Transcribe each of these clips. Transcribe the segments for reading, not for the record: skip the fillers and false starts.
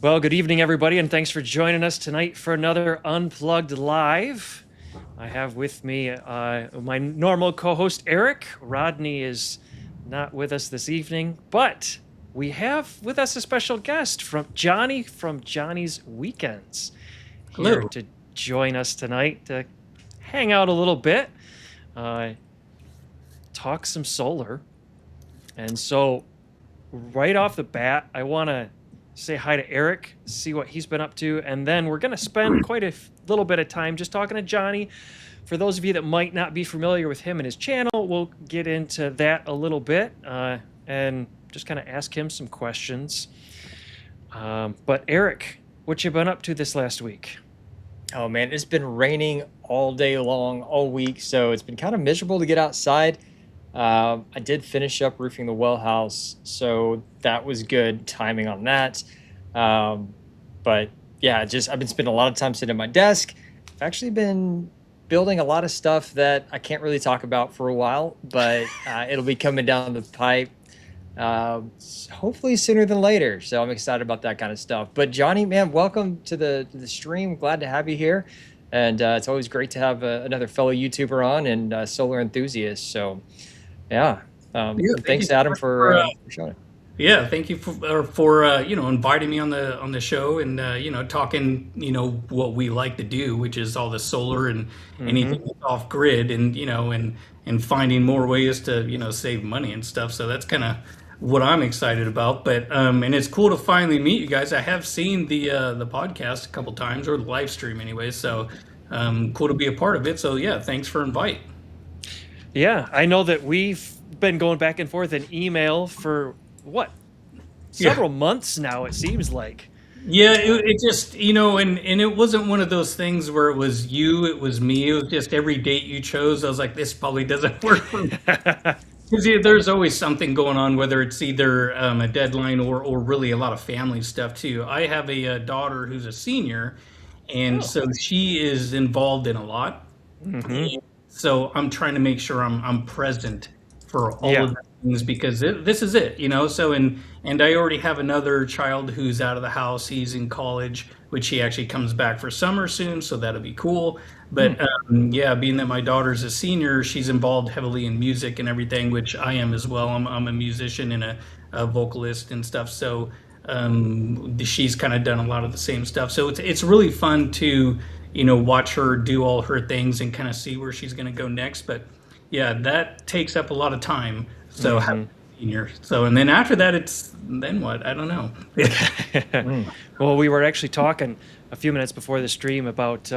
Well, good evening, everybody, and thanks for joining us tonight for another Unplugged Live. I have with me my normal co host, Eric. Rodney is not with us this evening, but we have with us a special guest from Johnny's Weekends here Hello. to join us tonight to hang out a little bit, uh, talk some solar. And so, right off the bat, I want to say hi to Eric, see what he's been up to, and then we're going to spend quite a little bit of time just talking to Johnny. For those of you that might not be familiar with him and his channel, we'll get into that a little bit and just kind of ask him some questions. But Eric, what you been up to this last week? Oh man, it's been raining all day long, all week, so it's been kind of miserable to get outside. I did finish up roofing the well house, so that was good timing on that. Um, but yeah, I've been spending a lot of time sitting at my desk. I've actually been building a lot of stuff that I can't really talk about for a while, but it'll be coming down the pipe. Hopefully sooner than later. So I'm excited about that kind of stuff. But Johnny, man, welcome to the stream. Glad to have you here, and it's always great to have another fellow YouTuber on and solar enthusiast. So yeah, Yeah, and thank you thanks so Adam much for for showing. yeah, thank you for inviting me on the show and talking what we like to do, which is all the solar and anything Mm-hmm. that's off grid, and and finding more ways to save money and stuff. So that's kind of what I'm excited about. But and it's cool to finally meet you guys. I have seen the podcast a couple times, or the live stream anyway. So cool to be a part of it. So yeah, thanks for invite. Yeah, I know that we've been going back and forth in email for what, Yeah. several months now, it seems like. Yeah, it just, and it wasn't one of those things where it was you, it was me. It was just every date you chose. I was like, this probably doesn't work for me. Because there's always something going on, whether it's either a deadline or really a lot of family stuff too. I have a daughter who's a senior, and Oh. so she is involved in a lot. Mm-hmm. So I'm trying to make sure I'm present for all Yeah. of the things because this is it. So and I already have another child who's out of the house. He's in college, which he actually comes back for summer soon, so that'll be cool. Hmm. But yeah, being that my daughter's a senior, she's involved heavily in music and everything, which I am as well. I'm a musician and a vocalist and stuff. So she's kind of done a lot of the same stuff. So it's really fun to watch her do all her things and kind of see where she's going to go next. But yeah, that takes up a lot of time. So having Mm-hmm. a senior. So and then after that, it's then what? I don't know. Mm. Well, we were actually talking a few minutes before the stream about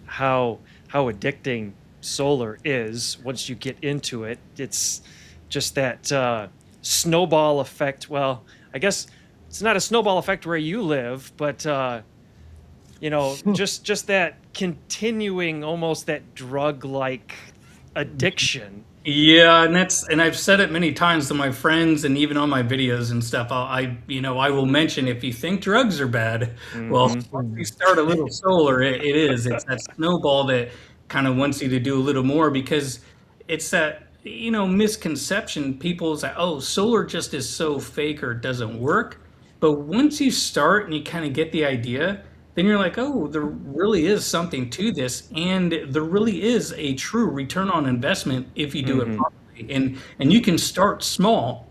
how addicting solar is once you get into it. It's just that snowball effect. Well, I guess it's not a snowball effect where you live, but just that continuing, almost that drug-like addiction. Yeah, and I've said it many times to my friends and even on my videos and stuff. I will mention if you think drugs are bad, well, Mm-hmm. once you start a little solar, it is. It's that snowball that kind of wants you to do a little more because it's that misconception. People say, "Oh, solar just is so fake or it doesn't work." But once you start and you kind of get the idea, then you're like, oh, there really is something to this, and there really is a true return on investment if you do it Mm-hmm. properly. And you can start small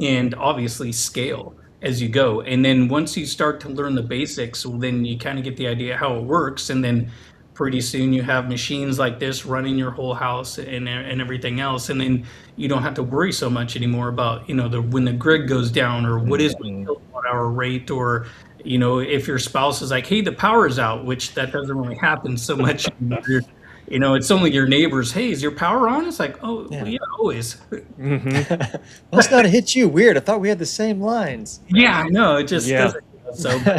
and obviously scale as you go. And then once you start to learn the basics, well, then you kind of get the idea how it works, and then pretty soon you have machines like this running your whole house and everything else, and then you don't have to worry so much anymore about when the grid goes down or what is my Mm. kilowatt hour rate, or if your spouse is like, hey, the power's out, which that doesn't really happen so much anymore. It's only your neighbors. Hey, is your power on? It's like, oh, well, Yeah. yeah, always. Mm-hmm. Must not have hit you. Weird. I thought we had the same lines. Yeah, I know. It just Yeah. doesn't. So,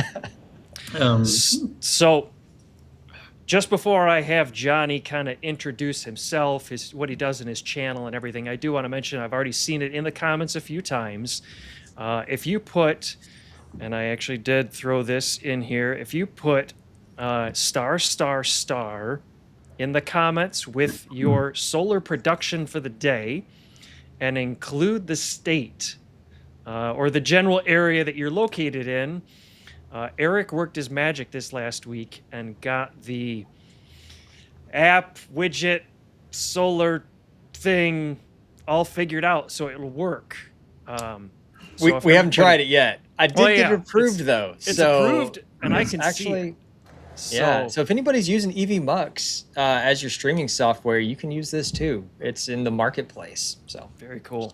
um, So just before I have Johnny kind of introduce himself, what he does in his channel and everything, I do want to mention I've already seen it in the comments a few times. If you put, and I actually did throw this in here, if you put star star star in the comments with your solar production for the day and include the state or the general area that you're located in, Eric worked his magic this last week and got the app, widget, solar thing all figured out, so it'll work. We haven't tried it yet. I did get it approved, though. It's approved, and I can actually see it. Yeah, so if anybody's using EVMux as your streaming software, you can use this too. It's in the marketplace. So very cool.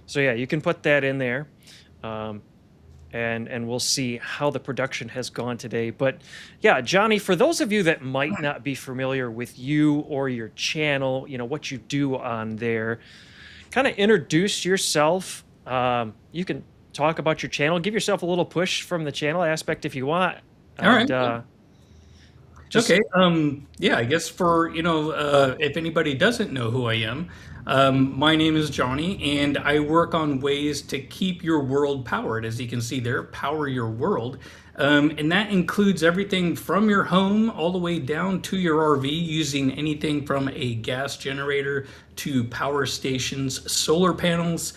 So yeah, you can put that in there, and we'll see how the production has gone today. But yeah, Johnny, for those of you that might not be familiar with you or your channel, what you do on there, kind of introduce yourself. You can talk about your channel, give yourself a little push from the channel aspect if you want. All right. Okay. Yeah, I guess for, if anybody doesn't know who I am, my name is Johnny, and I work on ways to keep your world powered. As you can see there, power your world. And that includes everything from your home all the way down to your RV, using anything from a gas generator to power stations, solar panels.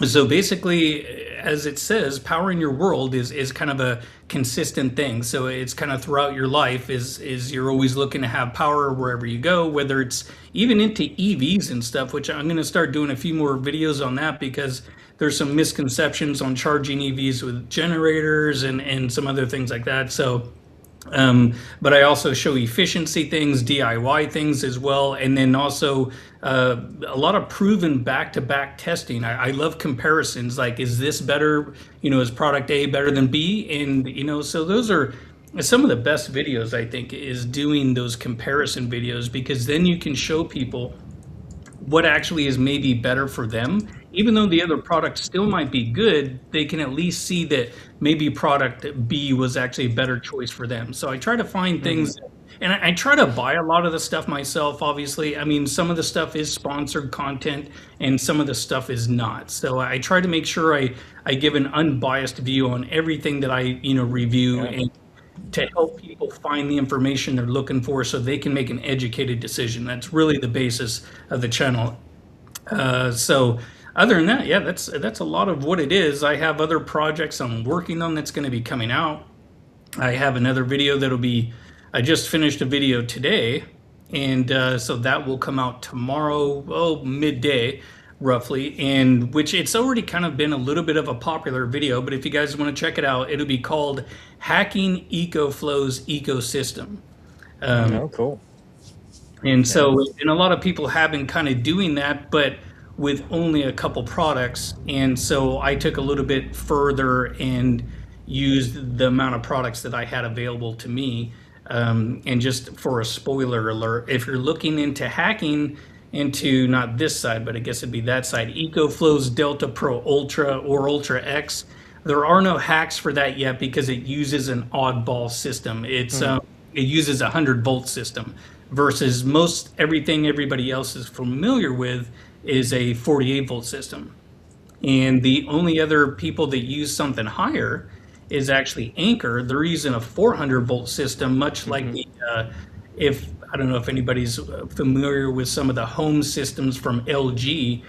So basically, as it says, powering your world is kind of a consistent thing. So it's kind of throughout your life is you're always looking to have power wherever you go, whether it's even into EVs and stuff, which I'm going to start doing a few more videos on that, because there's some misconceptions on charging EVs with generators and some other things like that. So but I also show efficiency things, DIY things as well, and then also a lot of proven back-to-back testing. I love comparisons, like, is this better, is product A better than B? And, so those are some of the best videos, I think, is doing those comparison videos, because then you can show people what actually is maybe better for them. Even though the other product still might be good, they can at least see that maybe product B was actually a better choice for them. So I try to find things, and I try to buy a lot of the stuff myself, obviously. I mean, some of the stuff is sponsored content and some of the stuff is not. So I try to make sure I give an unbiased view on everything that I, review, and to help people find the information they're looking for so they can make an educated decision. That's really the basis of the channel. So other than that, yeah, that's a lot of what it is. I have other projects I'm working on that's going to be coming out. I have another video I just finished a video today, and so that will come out tomorrow, midday, roughly, and which it's already kind of been a little bit of a popular video, but if you guys want to check it out, it'll be called Hacking EcoFlow's Ecosystem. Cool. And so, and a lot of people have been kind of doing that, but with only a couple products. And so I took a little bit further and used the amount of products that I had available to me. And just for a spoiler alert, if you're looking into hacking into not this side, but I guess it'd be that side, EcoFlow's Delta Pro Ultra or Ultra X, there are no hacks for that yet because it uses an oddball system. It uses a 100-volt system versus most everything everybody else is familiar with is a 48-volt system. And the only other people that use something higher is actually Anker. They're using a 400-volt system, much like if I don't know if anybody's familiar with some of the home systems from LG.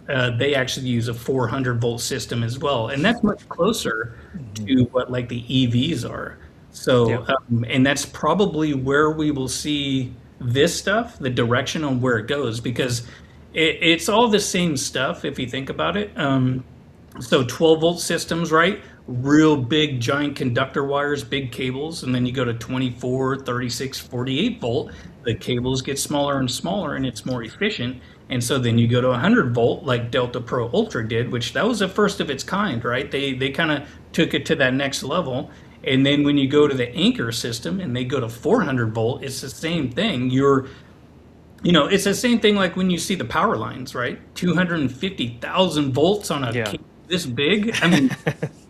They actually use a 400-volt system as well, and that's much closer to what like the EVs are. So, and that's probably where we will see this stuff, the direction on where it goes, because it's all the same stuff if you think about it. So 12-volt systems, right? Real big giant conductor wires, big cables, and then you go to 24, 36, 48-volt. The cables get smaller and smaller, and it's more efficient. And so then you go to 100-volt, like Delta Pro Ultra did, which that was the first of its kind, right? They kind of took it to that next level. And then when you go to the Anker system and they go to 400-volt, it's the same thing. It's the same thing like when you see the power lines, right? 250,000 volts on a cable this big. I mean,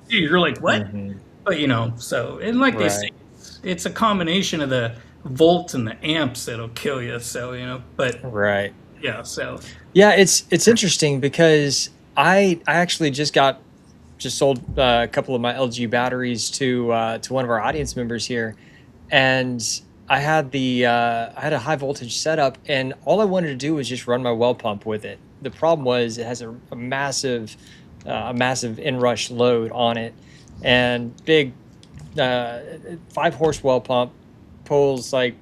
you're like, what? But, so, and like they say, it's a combination of the volts and the amps that'll kill you. So, but. Right. Yeah. So. Yeah, it's interesting because I actually just sold a couple of my LG batteries to one of our audience members here, and I had a high voltage setup, and all I wanted to do was just run my well pump with it. The problem was it has a massive inrush load on it, and big 5 horse well pump, pulls like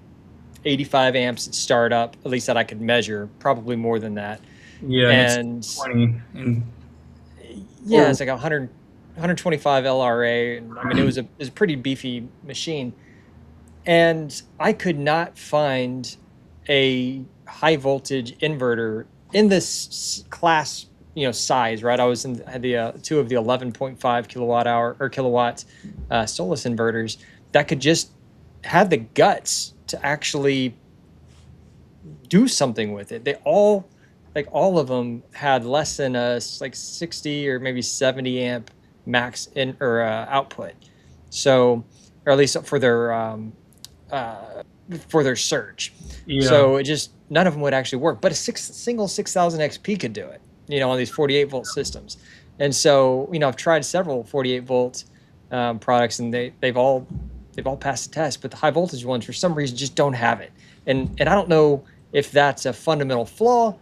85 amps at startup, at least that I could measure, probably more than that. Yeah, and it's And 20 and yeah, it's like 125 LRA. And I mean, it was a pretty beefy machine. And I could not find a high voltage inverter in this class, size, right? I had the two of the 11.5 kilowatt hour or kilowatts Solus inverters that could just had the guts to actually do something with it. They all, like all of them, had less than a like 60 or maybe 70 amp max in or output. So, or at least for their surge. yeah. So it just none of them would actually work. But a single 6,000 XP could do it. On these 48 volt systems. And so I've tried several 48 volt products, and they've all passed the test. But the high voltage ones, for some reason, just don't have it. And I don't know if that's a fundamental flaw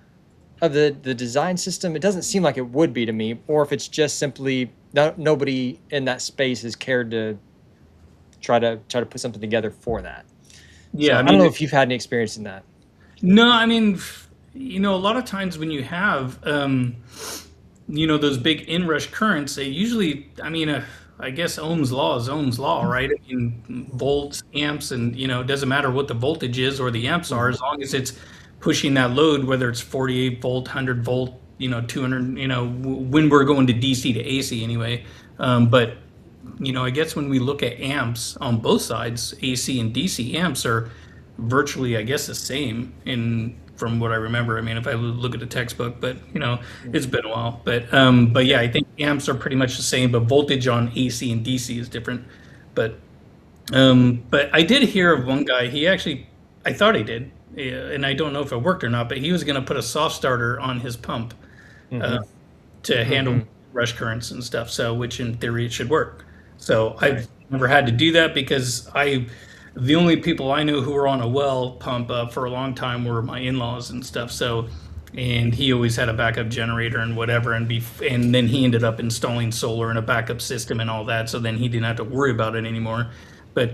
of the design system. It doesn't seem like it would be to me, or if it's just simply nobody in that space has cared to try to put something together for that. Yeah, So I don't know if you've had any experience in that. No, I mean, a lot of times when you have, those big inrush currents, they usually, I guess Ohm's law is Ohm's law, right? I mean, volts, amps, and, it doesn't matter what the voltage is or the amps are, as long as it's pushing that load, whether it's 48 volt, 100 volt, 200, when we're going to DC to AC anyway. But I guess when we look at amps on both sides, AC and DC amps are virtually, I guess, the same from what I remember. I mean, if I look at the textbook, but it's been a while. But yeah, I think amps are pretty much the same, but voltage on AC and DC is different. But I did hear of one guy. I thought he did, and I don't know if it worked or not. But he was going to put a soft starter on his pump to handle rush currents and stuff. So, which in theory it should work. So I've never had to do that because the only people I knew who were on a well pump for a long time were my in-laws and stuff. So, and he always had a backup generator and whatever, and then he ended up installing solar and a backup system and all that. So then he didn't have to worry about it anymore. But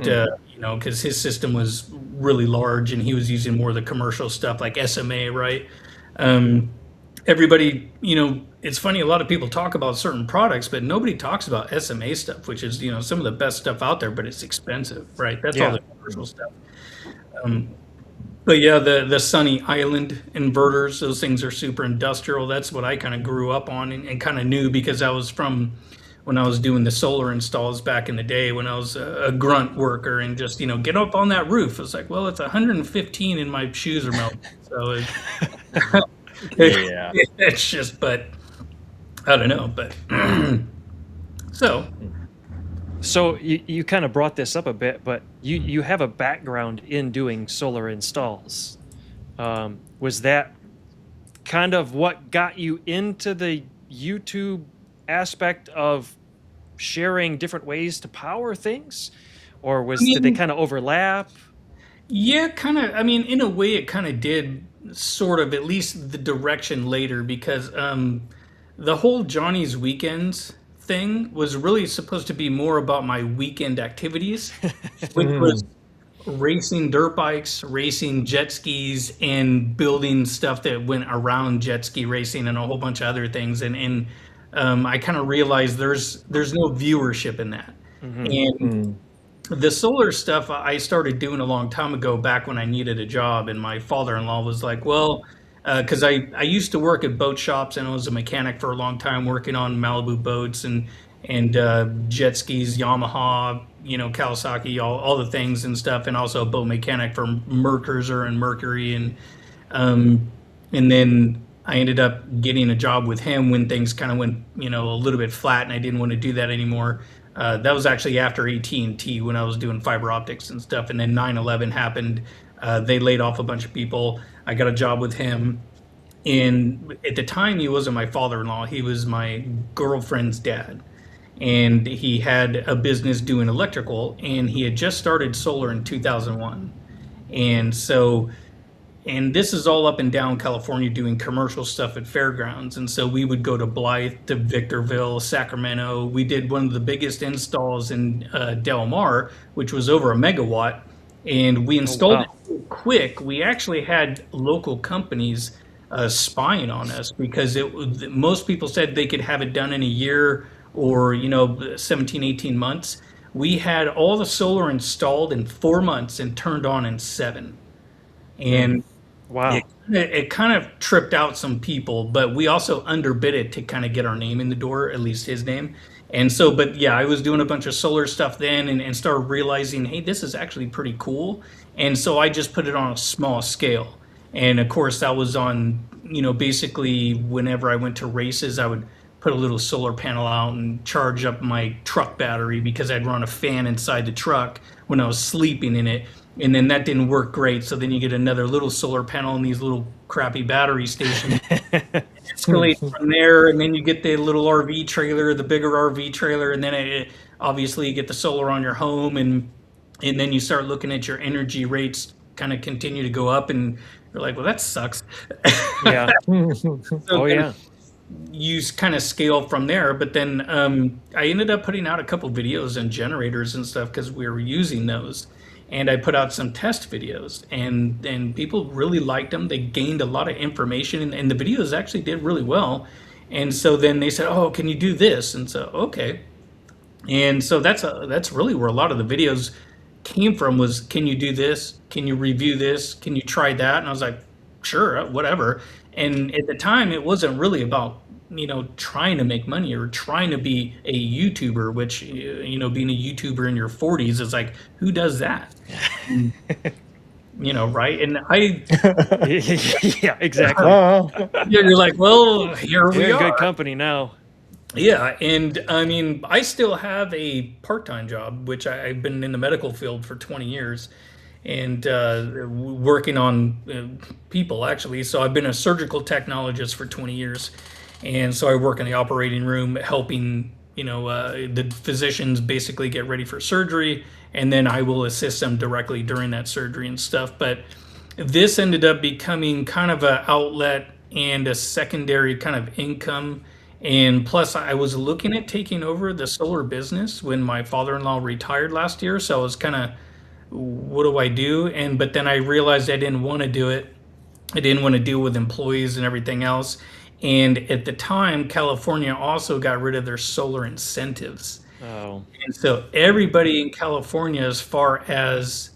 because his system was really large and he was using more of the commercial stuff like SMA, right? Everybody, it's funny, a lot of people talk about certain products, but nobody talks about SMA stuff, which is, some of the best stuff out there, but it's expensive, right? That's all the commercial stuff. But yeah, the Sunny Island inverters, those things are super industrial. That's what I kind of grew up on and kind of knew because I was from when I was doing the solar installs back in the day when I was a grunt worker and just, get up on that roof. I was like, well, it's 115 and my shoes are melting. So Yeah. it's just, but I don't know, but So you kind of brought this up a bit, but you have a background in doing solar installs. Was that kind of what got you into the YouTube aspect of sharing different ways to power things? Or did they kind of overlap? Yeah, kind of. I mean, in a way, it kind of did, sort of, at least the direction later, because the whole Johnny's Weekends thing was really supposed to be more about my weekend activities, which was racing dirt bikes, racing jet skis, and building stuff that went around jet ski racing and a whole bunch of other things. And I kind of realized there's no viewership in that. And the solar stuff I started doing a long time ago, back when I needed a job, and my father-in-law was like, well, because I used to work at boat shops and I was a mechanic for a long time working on Malibu boats and jet skis, Yamaha, Kawasaki, all the things and stuff, and also a boat mechanic for Mercurser and Mercury, and then I ended up getting a job with him when things kind of went a little bit flat and I didn't want to do that anymore. That was actually after AT&T when I was doing fiber optics and stuff, and then 9/11 happened. They laid off a bunch of people. I got a job with him, and at the time he wasn't my father-in-law. He was my girlfriend's dad, and he had a business doing electrical, and he had just started solar in 2001. And so and this is all up and down California doing commercial stuff at fairgrounds. And so we would go to Blythe, to Victorville, Sacramento. We did one of the biggest installs in Del Mar, which was over a megawatt, and we installed wow. it so quick. We actually had local companies spying on us because most people said they could have it done in a year or 17, 18 months. We had all the solar installed in 4 months and turned on in 7. And Wow. it kind of tripped out some people, but we also underbid it to kind of get our name in the door, at least his name. And so, but yeah, I was doing a bunch of solar stuff then and started realizing, hey, this is actually pretty cool. And so I just put it on a small scale. And of course, that was on, basically whenever I went to races, I would put a little solar panel out and charge up my truck battery because I'd run a fan inside the truck when I was sleeping in it. And then that didn't work great. So then you get another little solar panel and these little crappy battery stations. Escalate from there, and then you get the little RV trailer, the bigger RV trailer, and then obviously you get the solar on your home, and then you start looking at your energy rates kind of continue to go up, and you're like, well, that sucks. Yeah. So Oh then yeah. you kind of scale from there. But then I ended up putting out a couple videos and generators and stuff because we were using those. And I put out some test videos, and people really liked them. They gained a lot of information, and the videos actually did really well. And so then they said, "Oh, can you do this?" And so, okay. And so that's really where a lot of the videos came from was, can you do this? Can you review this? Can you try that? And I was like, sure, whatever. And at the time, it wasn't really about trying to make money or trying to be a YouTuber, which being a YouTuber in your 40s is like, who does that? Right? And Yeah, exactly. you're like, well, here we You're in are. good company now. Yeah, and I mean, I still have a part-time job, which I've been in the medical field for 20 years and working on people, actually. So I've been a surgical technologist for 20 years. And so I work in the operating room helping, the physicians basically get ready for surgery, and then I will assist them directly during that surgery and stuff. But this ended up becoming kind of an outlet and a secondary kind of income. And plus, I was looking at taking over the solar business when my father-in-law retired last year. So I was kind of, what do I do? But then I realized I didn't want to do it. I didn't want to deal with employees and everything else. And at the time, California also got rid of their solar incentives. Oh. And so everybody in California, as far as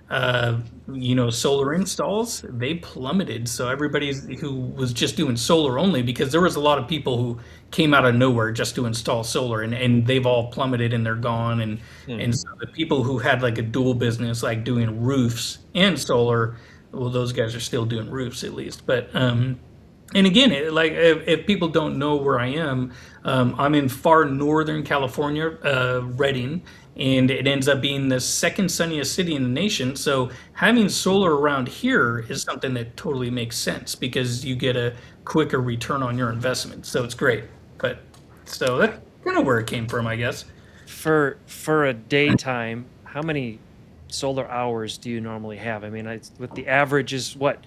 solar installs, they plummeted. So everybody who was just doing solar only, because there was a lot of people who came out of nowhere just to install solar, and they've all plummeted and they're gone. And so the people who had like a dual business, like doing roofs and solar, well, those guys are still doing roofs at least. But and again, if people don't know where I am, I'm in far northern California, Redding, and it ends up being the second sunniest city in the nation. So having solar around here is something that totally makes sense because you get a quicker return on your investment. So it's great. But so that's kind of where it came from, I guess. For a daytime, how many solar hours do you normally have? I mean, with the average is what?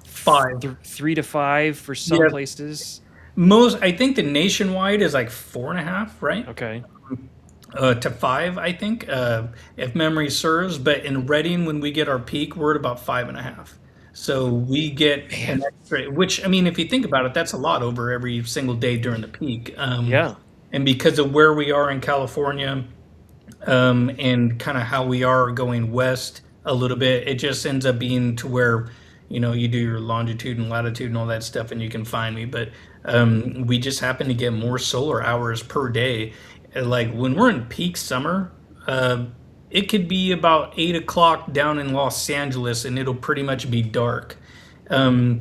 5. 3 to 5 for some Yeah. places. I think the nationwide is like 4.5, right? Okay. To 5, I think, if memory serves. But in Reading, when we get our peak, we're at about 5.5. So we get an extra, which, I mean, if you think about it, that's a lot over every single day during the peak. Yeah. And because of where we are in California, and kind of how we are going west a little bit, it just ends up being to where, you do your longitude and latitude and all that stuff, and you can find me. But we just happen to get more solar hours per day. Like when we're in peak summer, it could be about 8 o'clock down in Los Angeles, and it'll pretty much be dark. At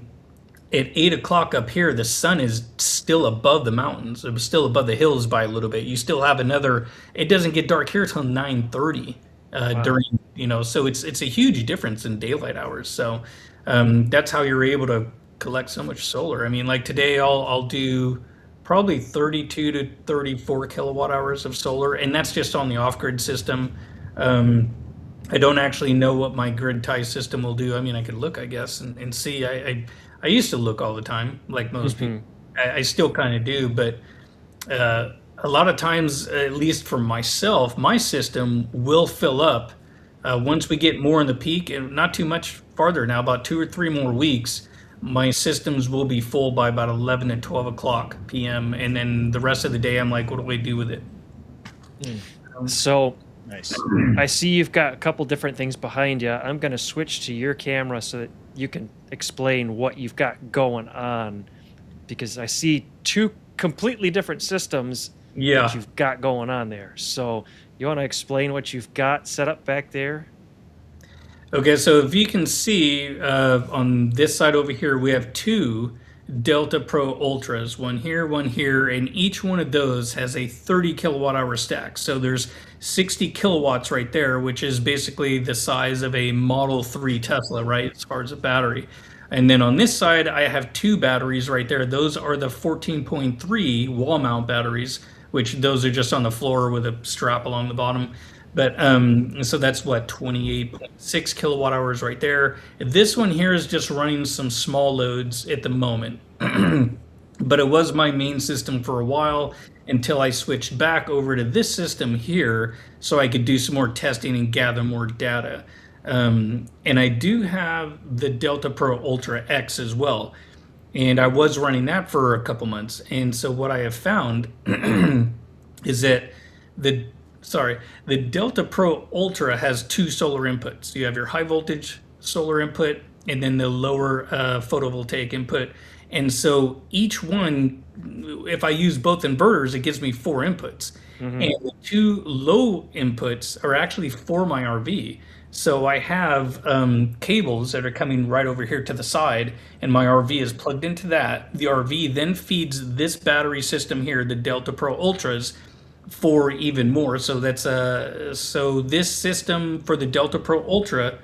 8 o'clock up here, the sun is still above the mountains. It was still above the hills by a little bit. You still have another. It doesn't get dark here till 9:30 Wow. during. So it's a huge difference in daylight hours. So that's how you're able to collect so much solar. I mean, like today, I'll do probably 32 to 34 kilowatt hours of solar, and that's just on the off-grid system. I don't actually know what my grid tie system will do. I mean, I could look, I guess, and see. I used to look all the time, like most people. Mhm. I still kind of do, but a lot of times, at least for myself, my system will fill up once we get more in the peak, and not too much farther now, about 2 or 3 more weeks. My systems will be full by about 11 and 12 o'clock p.m. And then the rest of the day, I'm like, what do I do with it? So Nice. I see you've got a couple different things behind you. I'm going to switch to your camera so that you can explain what you've got going on, because I see two completely different systems Yeah. that you've got going on there. So you want to explain what you've got set up back there? Okay, so if you can see on this side over here, we have two Delta Pro Ultras, one here, and each one of those has a 30 kilowatt hour stack. So there's 60 kilowatts right there, which is basically the size of a Model 3 Tesla, right, as far as a battery. And then on this side, I have two batteries right there. Those are the 14.3 wall mount batteries, which those are just on the floor with a strap along the bottom. But so that's what, 28.6 kilowatt hours right there. This one here is just running some small loads at the moment. But it was my main system for a while until I switched back over to this system here so I could do some more testing and gather more data. And I do have the Delta Pro Ultra X as well. And I was running that for a couple months. And so what I have found is that the Delta Pro Ultra has two solar inputs. You have your high voltage solar input and then the lower photovoltaic input. And so each one, if I use both inverters, it gives me 4 inputs. And the two low inputs are actually for my RV. So I have cables that are coming right over here to the side, and my RV is plugged into that. The RV then feeds this battery system here, the Delta Pro Ultras, for even more. So that's so this system for the Delta Pro Ultra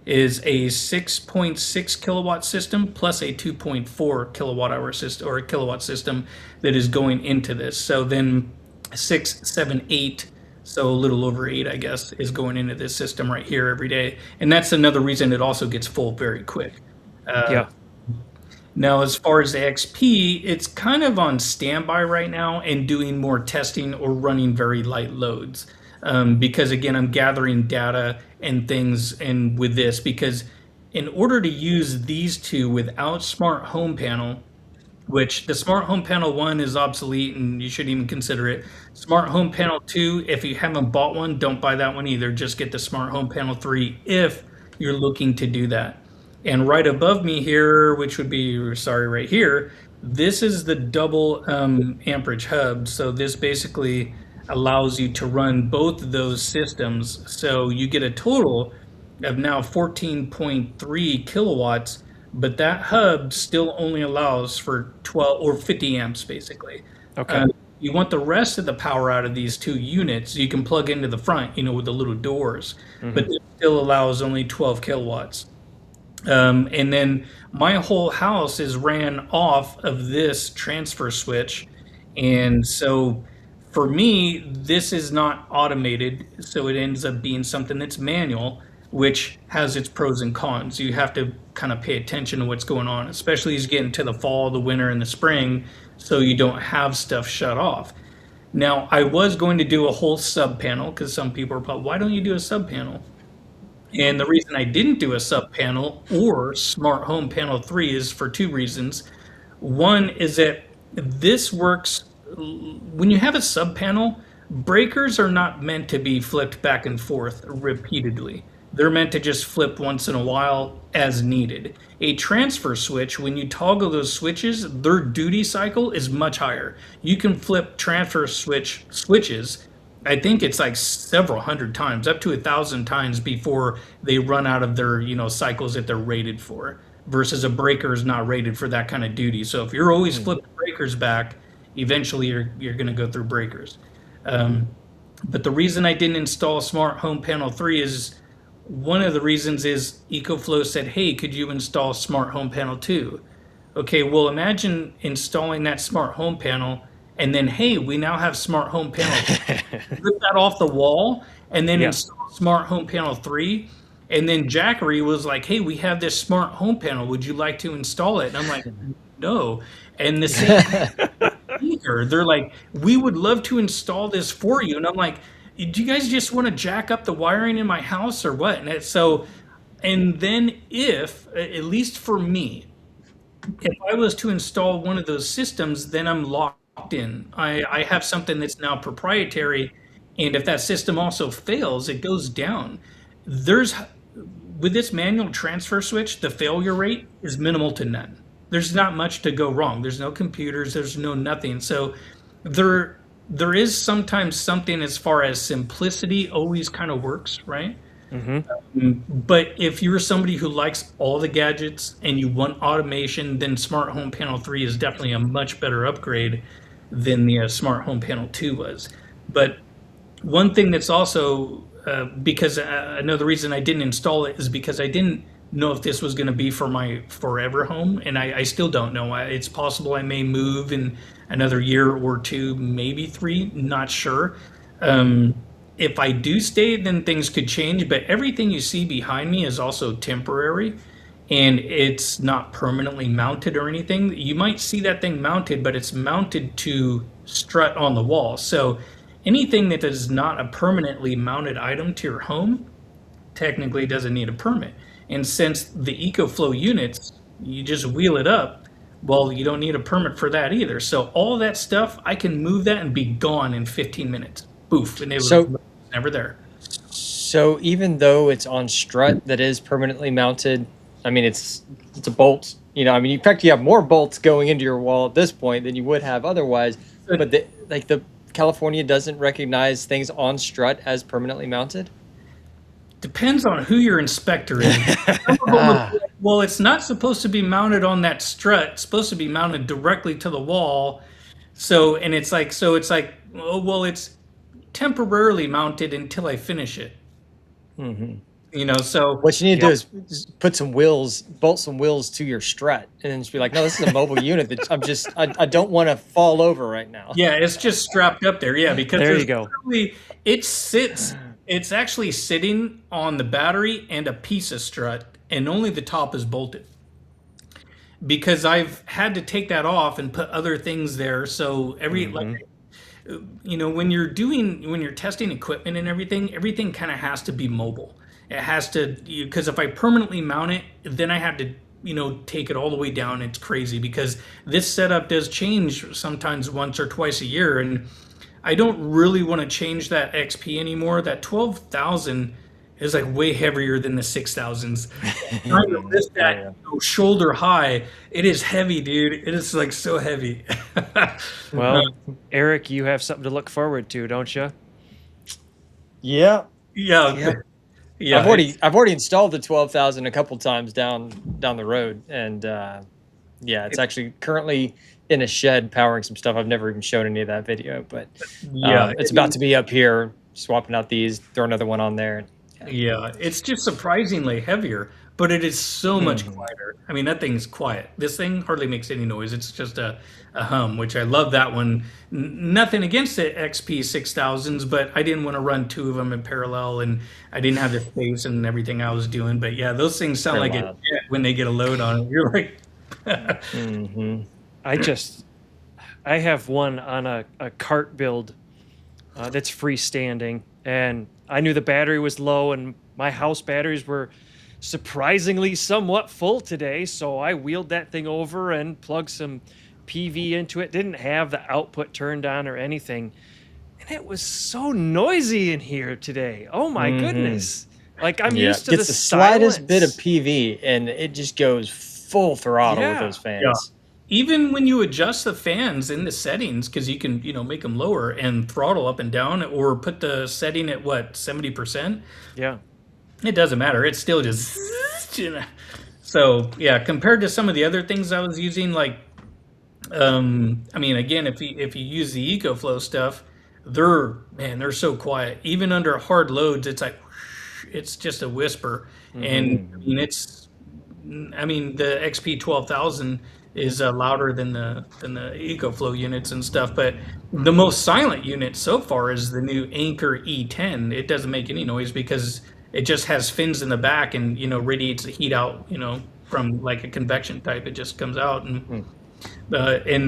is a 6.6 kilowatt system plus a 2.4 kilowatt hour system, or a kilowatt system, that is going into this. So then 6, 7, 8, so a little over 8, I guess, is going into this system right here every day. And that's another reason it also gets full very quick. Yeah. Now, as far as the XP, it's kind of on standby right now and doing more testing or running very light loads. Because again, I'm gathering data and things, and with this, because in order to use these two without Smart Home Panel, which the Smart Home Panel 1 is obsolete and you shouldn't even consider it. Smart Home Panel 2, if you haven't bought one, don't buy that one either. Just get the Smart Home Panel 3 if you're looking to do that. And right above me here, which would be, right here, this is the double amperage hub. So this basically allows you to run both of those systems. So you get a total of now 14.3 kilowatts, but that hub still only allows for 12 or 50 amps basically. Okay. You want the rest of the power out of these two units, you can plug into the front, with the little doors, but it still allows only 12 kilowatts. And then my whole house is ran off of this transfer switch. And so for me, this is not automated. So it ends up being something that's manual, which has its pros and cons. You have to kind of pay attention to what's going on, especially as you get into the fall, the winter, and the spring, so you don't have stuff shut off. Now, I was going to do a whole sub panel because some people are probably, why don't you do a sub panel? And the reason I didn't do a sub panel or Smart Home Panel 3 is for 2 reasons. One is that this works when you have a sub panel, breakers are not meant to be flipped back and forth repeatedly. They're meant to just flip once in a while as needed. A transfer switch, when you toggle those switches, their duty cycle is much higher. You can flip transfer switches, I think it's like several hundred times, up to 1,000 times before they run out of their cycles that they're rated for. Versus a breaker is not rated for that kind of duty. So if you're always flipping breakers back, eventually you're going to go through breakers. But the reason I didn't install Smart Home Panel 3 is one of the reasons is EcoFlow said, hey, could you install Smart Home Panel 2? Okay, well, imagine installing that Smart Home Panel and then, hey, we now have Smart Home Panel. Rip that off the wall and then Yeah. install Smart Home Panel 3. And then Jackery was like, hey, we have this smart home panel. Would you like to install it? And I'm like, no. And the same either. They're like, we would love to install this for you. And I'm like, do you guys just want to jack up the wiring in my house or what? And so, and then if, at least for me, if I was to install one of those systems, then I'm locked in. I have something that's now proprietary. And if that system also fails, it goes down. There's, with this manual transfer switch, the failure rate is minimal to none. There's not much to go wrong. There's no computers, there's no nothing. So there is sometimes something as far as simplicity always kind of works, right? But if you're somebody who likes all the gadgets and you want automation, then Smart Home Panel 3 is definitely a much better upgrade than the Smart Home Panel 2 was. But one thing that's also, because I know the reason I didn't install it is because I didn't know if this was going to be for my forever home, and I still don't know. It's possible I may move in another year or two, maybe 3, not sure. If I do stay, then things could change, but everything you see behind me is also temporary, and it's not permanently mounted or anything. You might see that thing mounted, but it's mounted to strut on the wall. So anything that is not a permanently mounted item to your home technically doesn't need a permit. And since the EcoFlow units, you just wheel it up, well, you don't need a permit for that either. So all that stuff, I can move that and be gone in 15 minutes. Boof, and it was So never there. So even though it's on strut that is permanently mounted, I mean it's a bolt. I mean in fact you have more bolts going into your wall at this point than you would have otherwise. But the California doesn't recognize things on strut as permanently mounted. Depends on who your inspector is. Some of them are like, well, it's not supposed to be mounted on that strut. It's supposed to be mounted directly to the wall. So it's like, oh well, it's temporarily mounted until I finish it. So What you need to do is put some wheels, bolt some wheels to your strut, and then just be like, no, this is a mobile unit that I don't want to fall over right now. yeah, it's just strapped up there. Yeah, because There you go. It's actually sitting on the battery and a piece of strut, and only the top is bolted. Because I've had to take that off and put other things there. So when you're testing equipment and everything kind of has to be mobile. It has to, because if I permanently mount it, then I have to, take it all the way down. It's crazy because this setup does change sometimes once or twice a year. And I don't really want to change that XP anymore. That 12,000 is like way heavier than the 6,000s. Trying to lift that shoulder high, it is heavy, dude. It is like so heavy. Well, Eric, you have something to look forward to, don't you? Yeah. Yeah. I've already installed the 12,000 a couple times down the road, and it's actually currently in a shed powering some stuff. I've never even shown any of that video, but it's about to be up here swapping out these, throw another one on there. Yeah, it's just surprisingly heavier, but it is so much quieter. I mean, that thing's quiet. This thing hardly makes any noise. It's just a hum, which I love that one. Nothing against the XP 6000s, but I didn't want to run 2 of them in parallel, and I didn't have the space and everything I was doing. But yeah, those things sound like it when they get a load on it. You're like... I have one on a cart build that's freestanding, and I knew the battery was low, and my house batteries were surprisingly somewhat full today, so I wheeled that thing over and plugged some PV into it. Didn't have the output turned on or anything, and it was so noisy in here today. Oh my goodness. Like I'm used to the slightest bit of PV and it just goes full throttle with those fans. Yeah. Even when you adjust the fans in the settings, because you can, make them lower and throttle up and down, or put the setting at 70%. Yeah, it doesn't matter. It's still just. So yeah, compared to some of the other things I was using, like, I mean, again, if you use the EcoFlow stuff, they're so quiet. Even under hard loads, it's like, it's just a whisper, and I mean the XP 12,000. is louder than the EcoFlow units and stuff. But the most silent unit so far is the new Anker E10. It doesn't make any noise because it just has fins in the back and radiates the heat out. From like a convection type, it just comes out and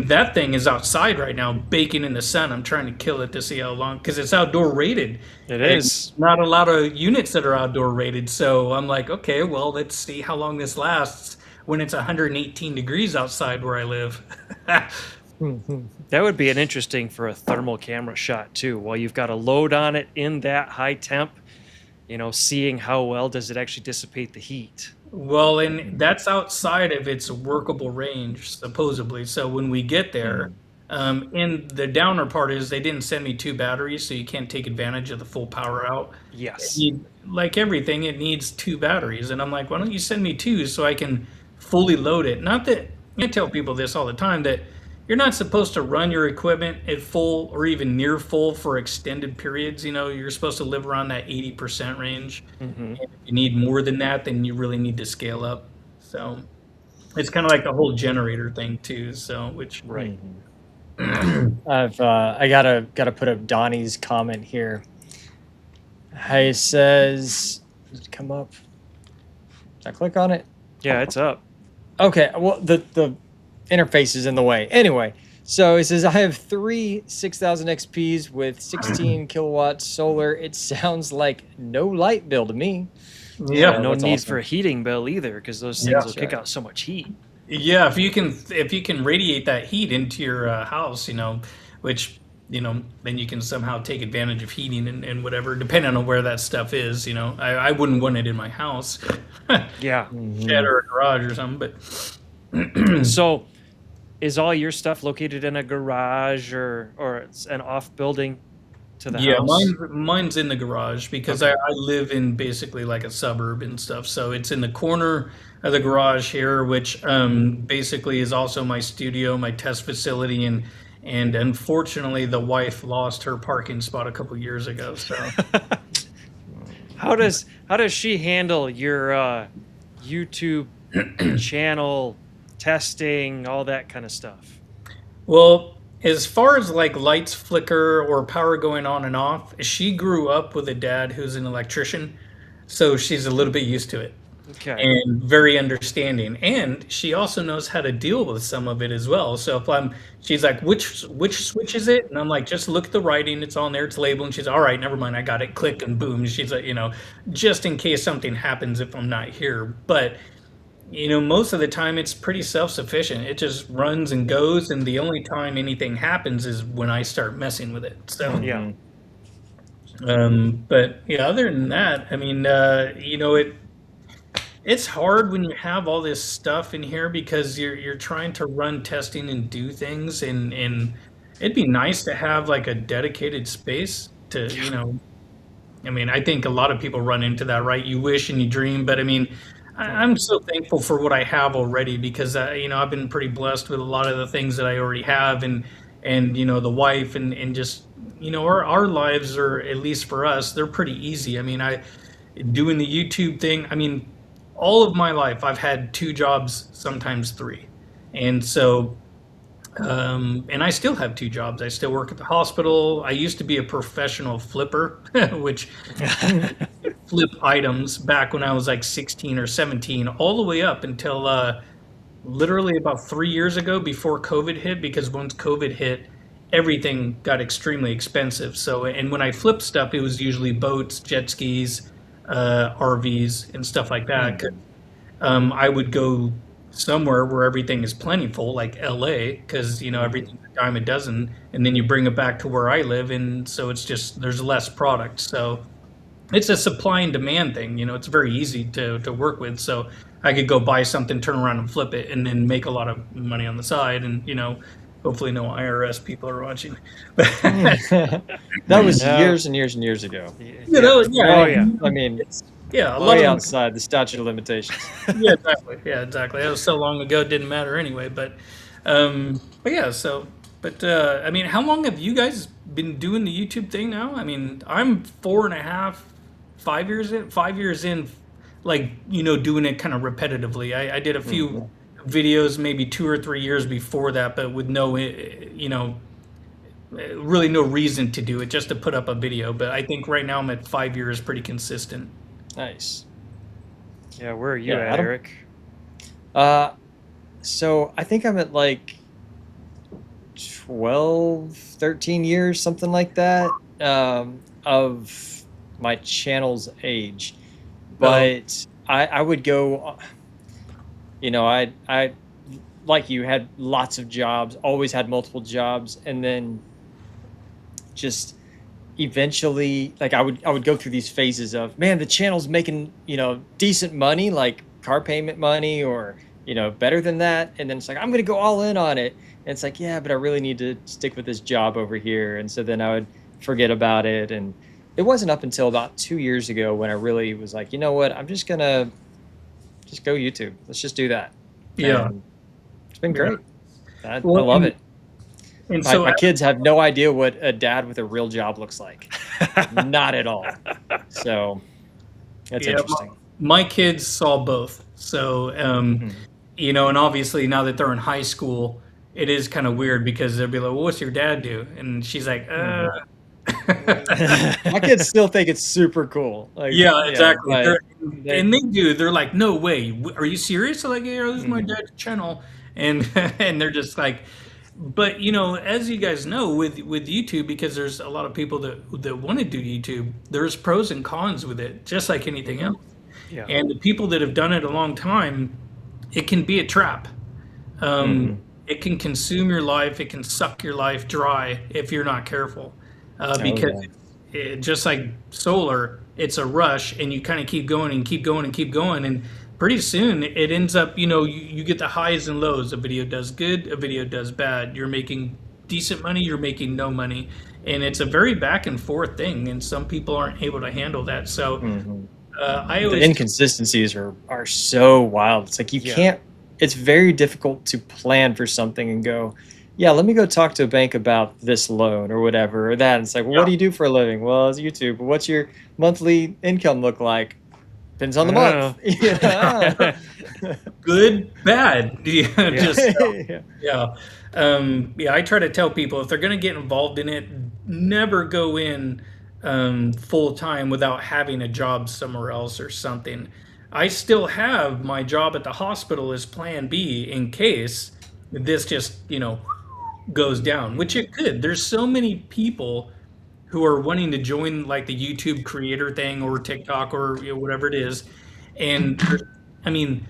that thing is outside right now, baking in the sun. I'm trying to kill it to see how long, because it's outdoor rated. It is. Not a lot of units that are outdoor rated. So I'm like, okay, well, let's see how long this lasts when it's 118 degrees outside where I live. That would be an interesting for a thermal camera shot too. While you've got a load on it in that high temp, seeing how well does it actually dissipate the heat. Well, and that's outside of its workable range, supposedly. So when we get there, and the downer part is they didn't send me 2 batteries, so you can't take advantage of the full power out. Yes. Like everything, it needs 2 batteries. And I'm like, why don't you send me 2 so I can fully load it? Not that, I tell people this all the time, that you're not supposed to run your equipment at full or even near full for extended periods. You're supposed to live around that 80% range. And if you need more than that, then you really need to scale up. So it's kind of like the whole generator thing too. So Right. I gotta put up Donnie's comment here. He says, does it come up? Did I click on it? Yeah, it's up. Okay, well, the interface is in the way. Anyway, so it says, I have 3 6000 XPs with 16 kilowatts solar. It sounds like no light bill to me. Yeah, no that's need awesome. for a heating bill either, because those things will kick out so much heat. yeah. If you can radiate that heat into your house, which then you can somehow take advantage of heating and whatever, depending on where that stuff is. I wouldn't want it in my house. Yeah. Shed or a garage or something, but So is all your stuff located in a garage or it's an off building to the house? mine's in the garage because I live in basically like a suburb and stuff. So it's in the corner of the garage here, which basically is also my studio, my test facility, and unfortunately the wife lost her parking spot a couple years ago. So How does she handle your YouTube channel testing, all that kind of stuff? well, as far as like lights flicker or power going on and off, she grew up with a dad who's an electrician, so she's a little bit used to it. Okay. And very understanding, and she also knows how to deal with some of it as well. So if she's like, which switch is it? And I'm like, just look at the writing, it's on there, it's labeled. And she's, all right, never mind, I got it. Click, and boom. She's like, just in case something happens if I'm not here. But most of the time it's pretty self-sufficient. It just runs and goes, and the only time anything happens is when I start messing with it. So Yeah. but yeah, other than that, I mean, it's hard when you have all this stuff in here because you're trying to run testing and do things, and it'd be nice to have like a dedicated space to, I mean, I think a lot of people run into that, right? You wish and you dream, but I mean, I'm so thankful for what I have already because I've been pretty blessed with a lot of the things that I already have, and the wife and just our lives are, at least for us, they're pretty easy. I mean, doing the YouTube thing, I mean, all of my life I've had 2 jobs, sometimes 3. And so and I still have 2 jobs. I still work at the hospital. I used to be a professional flipper, which flip items back when I was like 16 or 17, all the way up until literally about 3 years ago, before COVID hit, because once COVID hit, everything got extremely expensive. So, and when I flipped stuff, it was usually boats, jet skis, RVs, and stuff like that. 'Cause, I would go somewhere where everything is plentiful, like LA, because everything's a dime a dozen, and then you bring it back to where I live, and so it's just there's less product. So it's a supply and demand thing. It's very easy to work with. So I could go buy something, turn around and flip it, and then make a lot of money on the side, and hopefully no IRS people are watching. That was years and years and years ago. Yeah. Oh yeah. I mean, Yeah, a lot way of outside the statute of limitations. yeah, exactly. Yeah, exactly. That was so long ago, it didn't matter anyway. But yeah. So, but I mean, how long have you guys been doing the YouTube thing now? I mean, I'm 4.5, 5 years in. 5 years in, like doing it kind of repetitively. I did a few videos maybe 2 or 3 years before that, but with no, really no reason to do it, just to put up a video. But I think right now I'm at 5 years, pretty consistent. Nice. Yeah, where are you Yeah, at, Adam? Eric? So I think I'm at like 12, 13 years, something like that, of my channel's age. But I would go, I like you had lots of jobs, always had multiple jobs, and then just eventually, like I would go through these phases of, man, the channel's making, decent money, like car payment money, or better than that, and then it's like, I'm gonna go all in on it, and it's like, yeah, but I really need to stick with this job over here, and so then I would forget about it. And it wasn't up until about 2 years ago when I really was like, you know what, I'm just gonna just go YouTube, let's just do that. Yeah. And it's been great. I Well, love it. And My, so my kids have no idea what a dad with a real job looks like. Not at all. So that's Yeah, interesting. my kids saw both. So, Mhm. and obviously now that they're in high school, it is kind of weird because they'll be like, well, what's your dad do? And she's like, My kids still think it's super cool. Like, Yeah, exactly. but And they do. They're like, no way. Are you serious? I'm like, yeah, this is my dad's channel. And and they're just like, but as you guys know, with YouTube, because there's a lot of people that want to do YouTube, there's pros and cons with it, just like anything else. Yeah. And the people that have done it a long time, it can be a trap. It can consume your life. It can suck your life dry if you're not careful. Because just like solar, it's a rush, and you kind of keep going and keep going and keep going, and pretty soon it ends up, you get the highs and lows. A video does good, a video does bad. You're making decent money, you're making no money, and it's a very back and forth thing, and some people aren't able to handle that. So I the always inconsistencies are so wild. It's like you can't. It's very difficult to plan for something and go, yeah, let me go talk to a bank about this loan or whatever or that. And it's like, well, what do you do for a living? Well, it's YouTube. What's your monthly income look like? Depends on the month. good, bad. Just Yeah. I try to tell people, if they're going to get involved in it, never go in full time without having a job somewhere else or something. I still have my job at the hospital as plan B in case this just, goes down, which it could. There's so many people who are wanting to join like the YouTube creator thing or TikTok or whatever it is. And I mean,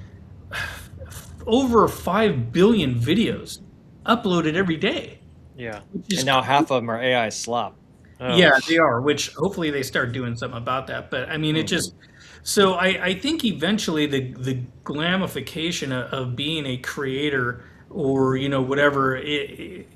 over 5 billion videos uploaded every day. Yeah. And now half of them are AI slop. Yeah, they are, which hopefully they start doing something about that. But I mean, it just, so I think eventually the glamification of being a creator or, whatever,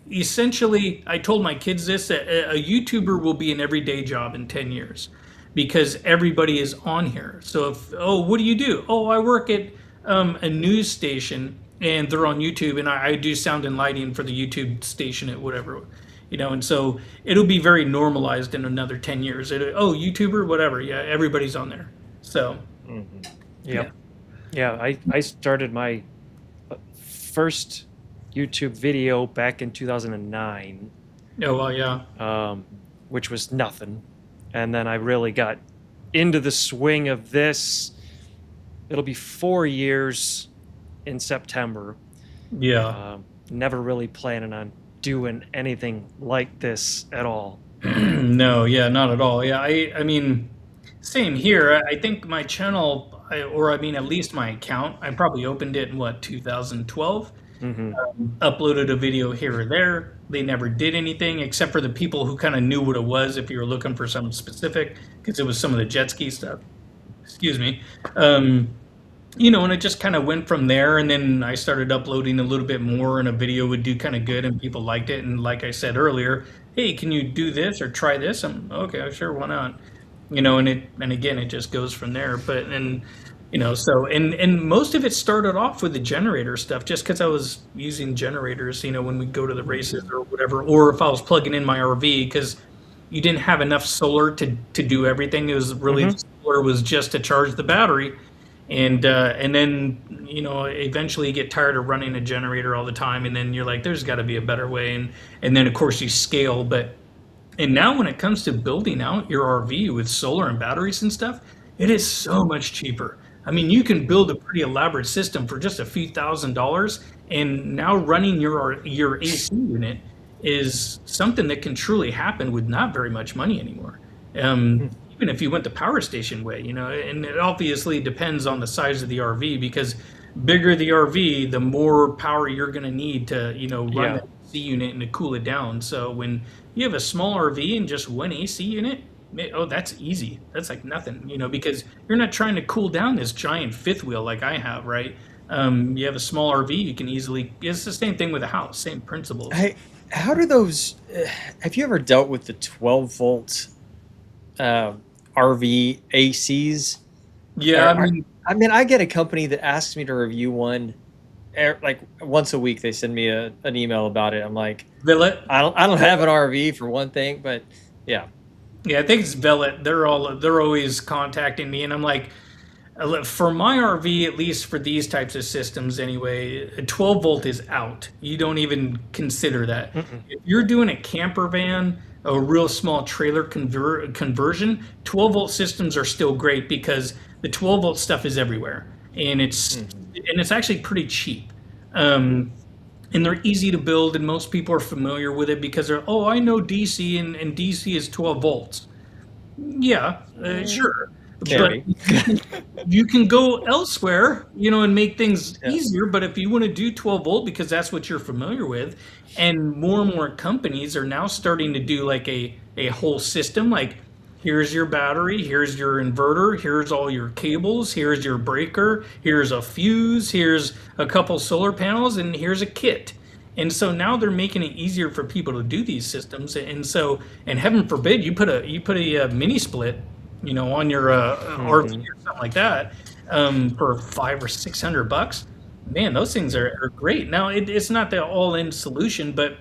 essentially, I told my kids this, that a YouTuber will be an everyday job in 10 years because everybody is on here. So what do you do? Oh, I work at a news station and they're on YouTube, and I do sound and lighting for the YouTube station at whatever, and so it'll be very normalized in another 10 years. YouTuber, whatever. Yeah, everybody's on there. So, Yeah, I started my first YouTube video back in 2009. Oh, well, yeah. Which was nothing. And then I really got into the swing of this. It'll be 4 years in September. Yeah. Never really planning on doing anything like this at all. No, yeah, not at all. Yeah, I mean, same here. I think my channel, at least my account, I probably opened it in 2012. Uploaded a video here or there. They never did anything except for the people who kind of knew what it was if you were looking for something specific, because it was some of the jet ski stuff. Excuse me. And it just kind of went from there, and then I started uploading a little bit more, and a video would do kind of good, and people liked it. And like I said earlier, hey, can you do this or try this? I'm okay, sure, why not? And again, it just goes from there. But so and most of it started off with the generator stuff, just because I was using generators, when we go to the races or whatever, or if I was plugging in my RV, because you didn't have enough solar to do everything. It was really solar was just to charge the battery. and then eventually you get tired of running a generator all the time, and then you're like, there's got to be a better way, and then of course you scale. But and now when it comes to building out your RV with solar and batteries and stuff, it is so much cheaper. I mean, you can build a pretty elaborate system for just a few $1,000s, and now running your AC unit is something that can truly happen with not very much money anymore. Even if you went the power station way, and it obviously depends on the size of the RV, because bigger the RV, the more power you're going to need to, run the AC unit and to cool it down. So when you have a small RV and just one AC unit, oh, that's easy. That's like nothing, because you're not trying to cool down this giant fifth wheel like I have, right? You have a small RV, you can easily. It's the same thing with a house, same principles. Hey, how do those? Have you ever dealt with the 12-volt RV ACs? Yeah, I mean, I get a company that asks me to review one, like once a week. They send me an email about it. I'm like, Villet. I don't have an RV for one thing, but yeah. Yeah, I think it's Villet. They're always contacting me, and I'm like, for my RV, at least for these types of systems anyway, a 12 volt is out. You don't even consider that. If you're doing a camper van, a real small trailer conversion, 12 volt systems are still great because the 12 volt stuff is everywhere, and it's actually pretty cheap. And they're easy to build, and most people are familiar with it because they're, oh, I know DC, and DC is 12 volts. Yeah, sure. But you can go elsewhere, and make things easier. But if you want to do 12 volt because that's what you're familiar with, and more companies are now starting to do like a whole system, like here's your battery, here's your inverter, here's all your cables, here's your breaker, here's a fuse, here's a couple solar panels, and here's a kit. And so now they're making it easier for people to do these systems. And so, and heaven forbid you put a mini split, on your RV or something like that, for $500 or $600. Man, those things are great. Now it's not the all-in solution, but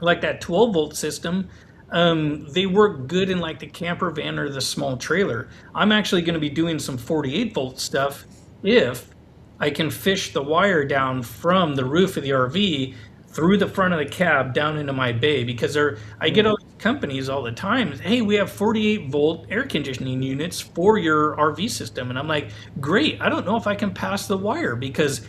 like that 12 volt system, they work good in like the camper van or the small trailer. I'm actually going to be doing some 48 volt stuff if I can fish the wire down from the roof of the RV through the front of the cab down into my bay, because I get all these companies all the time. Hey, we have 48 volt air conditioning units for your RV system, and I'm like, great. I don't know if I can pass the wire, because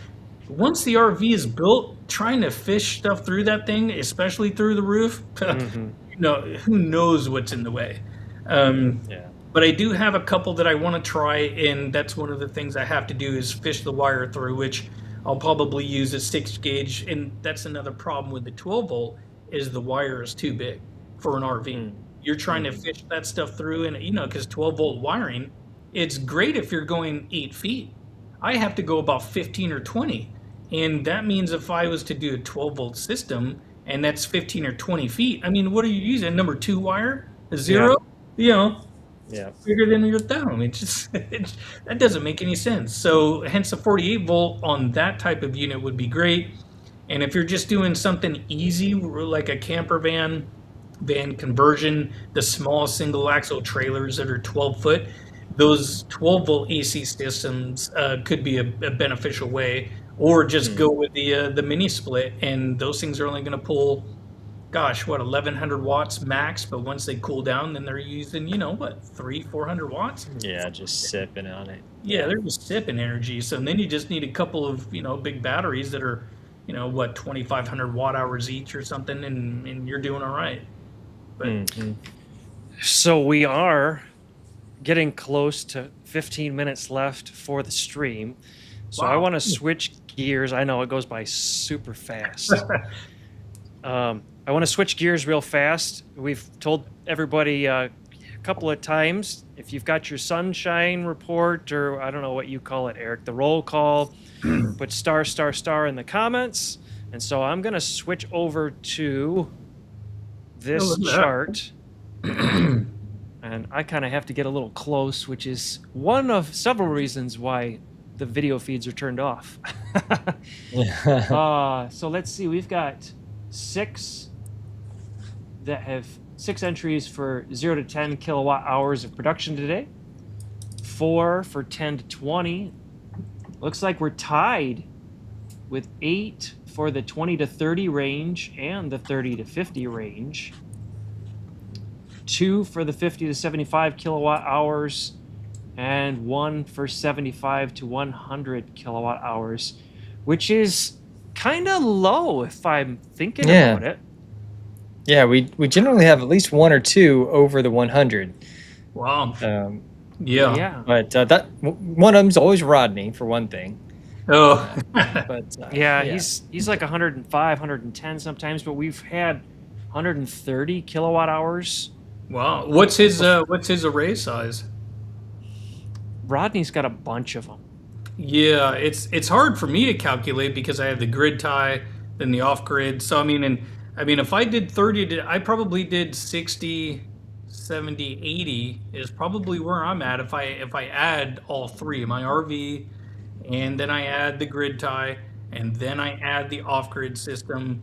once the RV is built, trying to fish stuff through that thing, especially through the roof, who knows what's in the way. But I do have a couple that I want to try, and that's one of the things I have to do is fish the wire through, which I'll probably use a 6 gauge, and that's another problem with the 12 volt is the wire is too big for an RV. You're trying to fish that stuff through, and because 12 volt wiring, it's great if you're going 8 feet. I have to go about 15 or 20, and that means if I was to do a 12 volt system, and that's 15 or 20 feet, I mean, what are you using? Number 2 wire? A 0? Bigger than your thumb. It just that doesn't make any sense. So hence the 48 volt on that type of unit would be great. And if you're just doing something easy like a camper van conversion, the small single axle trailers that are 12 foot, those 12 volt AC systems could be a beneficial way. Or just go with the mini split, and those things are only going to pull, 1,100 watts max, but once they cool down, then they're using, 300-400 watts? Yeah, just sipping on it. Yeah, they're just sipping energy. So then you just need a couple of, big batteries that are, 2,500 watt hours each or something, and you're doing all right. But So we are getting close to 15 minutes left for the stream. So I want to switch gears. I know it goes by super fast. I want to switch gears real fast. We've told everybody a couple of times, if you've got your sunshine report, or I don't know what you call it, Eric, the roll call, put star in the comments. And so I'm going to switch over to this chart. And I kind of have to get a little close, which is one of several reasons why the video feeds are turned off. So let's see. We've got 6 that have 6 entries for 0 to 10 kilowatt hours of production today, 4 for 10 to 20, Looks like we're tied with 8 for the 20 to 30 range and the 30 to 50 range. 2 for the 50 to 75 kilowatt hours, and 1 for 75 to 100 kilowatt hours, which is kind of low if I'm thinking about it. Yeah, we generally have at least 1 or 2 over the 100. Wow. Yeah. But that one of them's always Rodney, for one thing. Oh. Yeah, he's like 105, 110 sometimes, but we've had 130 kilowatt hours. Wow. What's his array size? Rodney's got a bunch of them. Yeah, it's hard for me to calculate because I have the grid tie, then the off grid. So I mean, if I did 30, I probably did 60, 70, 80 is probably where I'm at if I add all three, my RV, and then I add the grid tie, and then I add the off grid system,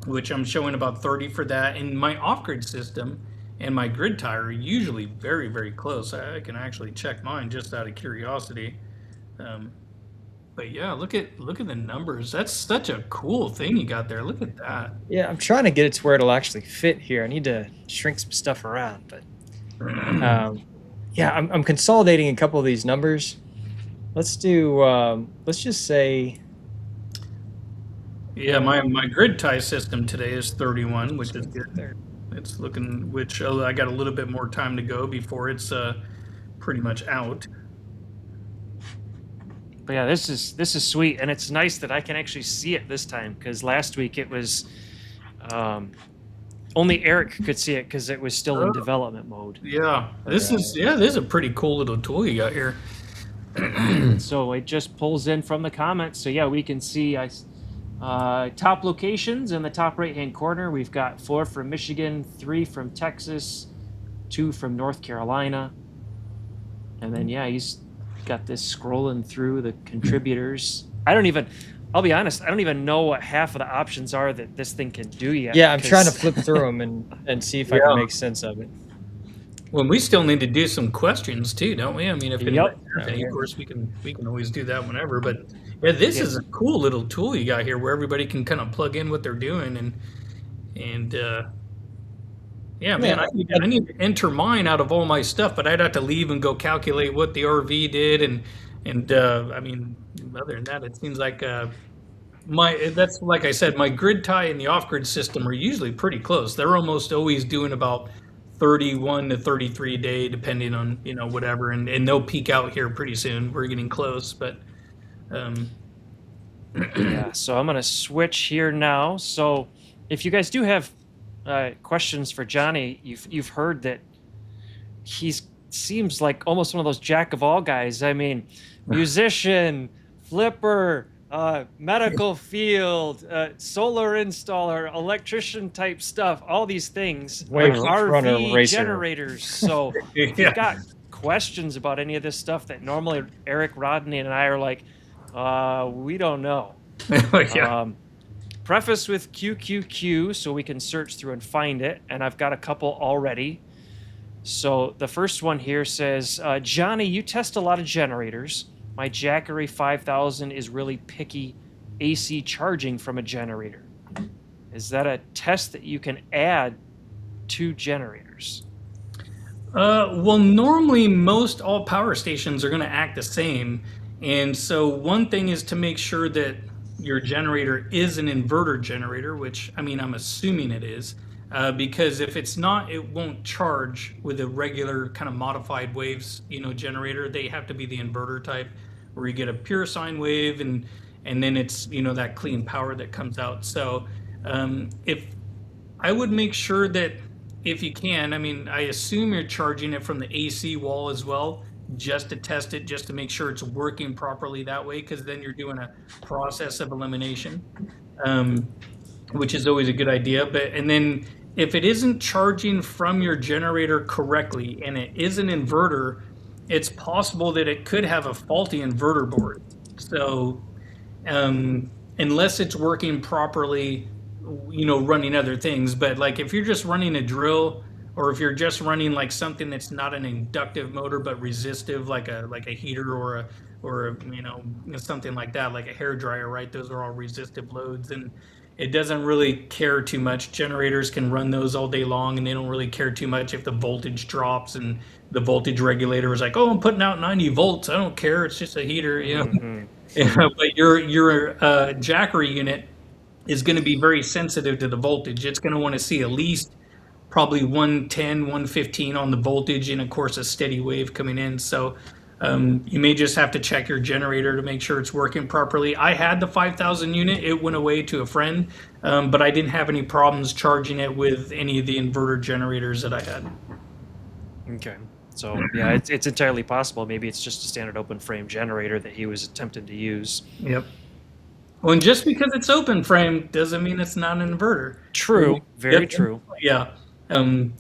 which I'm showing about 30 for that. And my off grid system and my grid tie are usually very, very close. I can actually check mine just out of curiosity. But yeah, look at the numbers. That's such a cool thing you got there. Look at that. Yeah, I'm trying to get it to where it'll actually fit here. I need to shrink some stuff around, but yeah, I'm consolidating a couple of these numbers. Let's do let's just say. Yeah, my grid tie system today is 31, which is good. It's looking, which I got a little bit more time to go before it's pretty much out. But yeah, this is sweet, and it's nice that I can actually see it this time, because last week it was only Eric could see it because it was still in development mode. Yeah, this is a pretty cool little tool you got here. So it just pulls in from the comments. So yeah, we can see top locations in the top right-hand corner. We've got 4 from Michigan, 3 from Texas, 2 from North Carolina, and then yeah, he's got this scrolling through the contributors. I'll be honest, I don't even know what half of the options are that this thing can do yet. Yeah, I'm trying to flip through them and see if I can make sense of it. Well, we still need to do some questions too, don't we? I mean, if anybody has any, of course, we can always do that whenever. But yeah, this is a cool little tool you got here where everybody can kind of plug in what they're doing and yeah, man, I need to enter mine out of all my stuff, but I'd have to leave and go calculate what the RV did, and I mean, other than that, it seems like that's like I said, my grid tie and the off grid system are usually pretty close. They're almost always doing about 31 to 33 a day, depending on whatever, and they'll peak out here pretty soon. We're getting close, but yeah. So I'm gonna switch here now. So if you guys do have questions for Johnny, you've heard that he seems like almost one of those jack of all guys. I mean, musician, flipper, medical field, solar installer, electrician type stuff, all these things. RV generators. So if you've got questions about any of this stuff that normally Eric, Rodney, and I are like, we don't know. Preface with QQQ so we can search through and find it, and I've got a couple already. So the first one here says, Johnny, you test a lot of generators. My Jackery 5000 is really picky AC charging from a generator. Is that a test that you can add to generators? Well, normally most all power stations are going to act the same. And so one thing is to make sure that your generator is an inverter generator, which, I mean, I'm assuming it is, because if it's not, it won't charge with a regular kind of modified waves, generator. They have to be the inverter type, where you get a pure sine wave and then it's, that clean power that comes out. So if I would make sure that if you can, I mean, I assume you're charging it from the AC wall as well, just to test it, just to make sure it's working properly that way, because then you're doing a process of elimination, which is always a good idea. And then if it isn't charging from your generator correctly and it is an inverter, it's possible that it could have a faulty inverter board. So unless it's working properly, running other things, but like if you're just running a drill or if you're just running like something that's not an inductive motor but resistive, like a heater or a, something like that, like a hair dryer, right? Those are all resistive loads, and it doesn't really care too much. Generators can run those all day long, and they don't really care too much if the voltage drops and the voltage regulator is like, "Oh, I'm putting out 90 volts. I don't care. It's just a heater," But your Jackery unit is going to be very sensitive to the voltage. It's going to want to see at least probably 110, 115 on the voltage, and of course a steady wave coming in. So you may just have to check your generator to make sure it's working properly. I had the 5000 unit. It went away to a friend, but I didn't have any problems charging it with any of the inverter generators that I had. Okay. So yeah, it's entirely possible. Maybe it's just a standard open frame generator that he was attempting to use. Yep. Well, and just because it's open frame doesn't mean it's not an inverter. True. Very true. Yeah.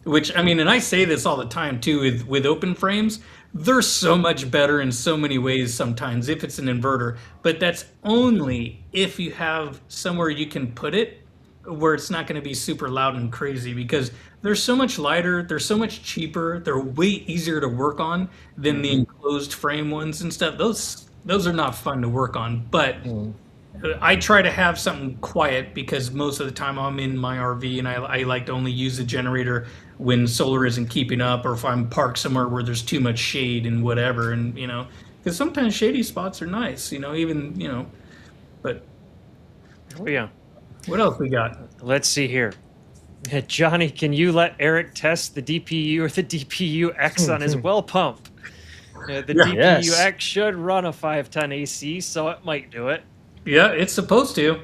Which, I mean, and I say this all the time too, with open frames, they're so much better in so many ways sometimes if it's an inverter, but that's only if you have somewhere you can put it where it's not going to be super loud and crazy, because they're so much lighter, they're so much cheaper, they're way easier to work on than the enclosed frame ones and stuff. Those are not fun to work on, but I try to have something quiet because most of the time I'm in my RV, and I like to only use the generator when solar isn't keeping up, or if I'm parked somewhere where there's too much shade and whatever, and because sometimes shady spots are nice, but Oh yeah. What else we got? Let's see here. Johnny, can you let Eric test the DPU or the DPU-X on his well pump? The DPU-X should run a 5-ton AC, so it might do it. Yeah, it's supposed to,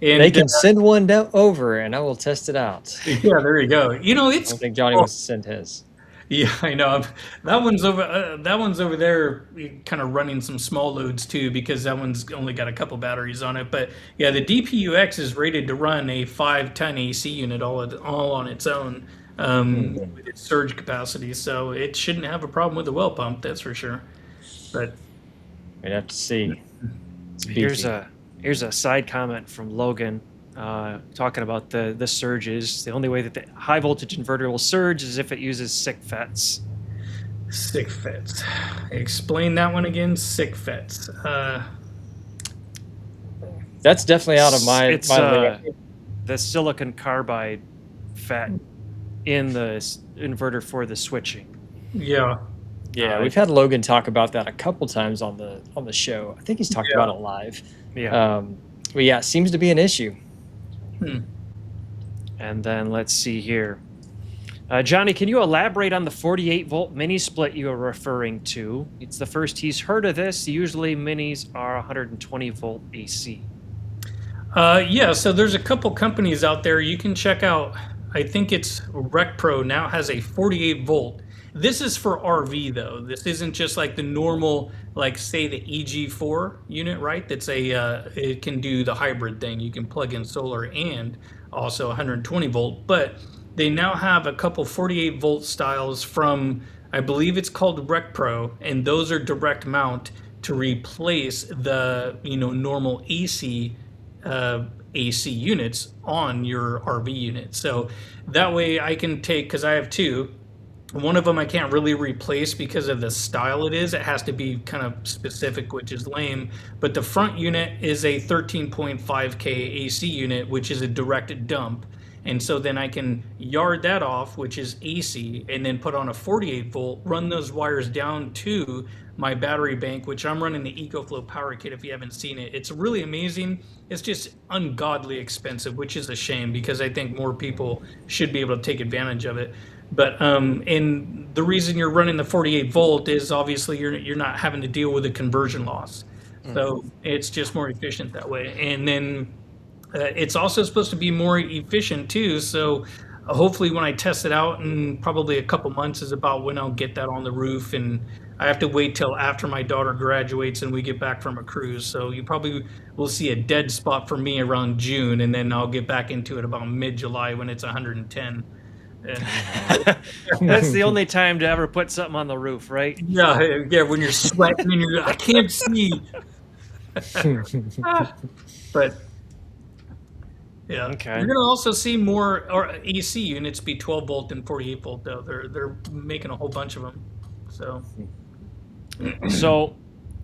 And they can send one down over, and I will test it out. Yeah, there you go. I don't think Johnny wants to send his. Yeah, I know. That one's over there, kind of running some small loads too, because that one's only got a couple batteries on it. But yeah, the DPU-X is rated to run a 5-ton AC unit all on its own with its surge capacity, so it shouldn't have a problem with the well pump. That's for sure. But we'd have to see. Here's a side comment from Logan. Talking about the surges. The only way that the high voltage inverter will surge is if it uses SiC FETs. SiC FETs. Explain that one again. SiC FETs. That's definitely out of my the silicon carbide FET in the inverter for the switching. Yeah. Yeah, we've had Logan talk about that a couple times on the show. I think he's talked about it live. Yeah. But yeah, it seems to be an issue. And then let's see here. Johnny, can you elaborate on the 48-volt mini split you were referring to? It's the first he's heard of this. Usually minis are 120-volt AC. Yeah, so there's a couple companies out there you can check out. I think it's RecPro now has a 48-volt. This is for RV though. This isn't just like the normal, like say the EG4 unit, right? That's it can do the hybrid thing. You can plug in solar and also 120 volt. But they now have a couple 48 volt styles from, I believe it's called RecPro, and those are direct mount to replace the normal AC units on your RV unit. So that way I can take, because I have two. One of them I can't really replace because of the style it is. It has to be kind of specific, which is lame. But the front unit is a 13.5K AC unit, which is a direct dump. And so then I can yard that off, which is AC, and then put on a 48 volt, run those wires down to my battery bank, which I'm running the EcoFlow power kit if you haven't seen it. It's really amazing. It's just ungodly expensive, which is a shame because I think more people should be able to take advantage of it. But and the reason you're running the 48 volt is obviously you're not having to deal with a conversion loss. So it's just more efficient that way. And then it's also supposed to be more efficient too. So hopefully when I test it out in probably a couple months is about when I'll get that on the roof. And I have to wait till after my daughter graduates and we get back from a cruise. So you probably will see a dead spot for me around June, and then I'll get back into it about mid-July when it's 110. That's the only time to ever put something on the roof, right? Yeah, when you're sweating and I can't see. But Yeah. Okay. You're gonna also see more or AC units be 12 volt and 48 volt though. They're making a whole bunch of them. So So,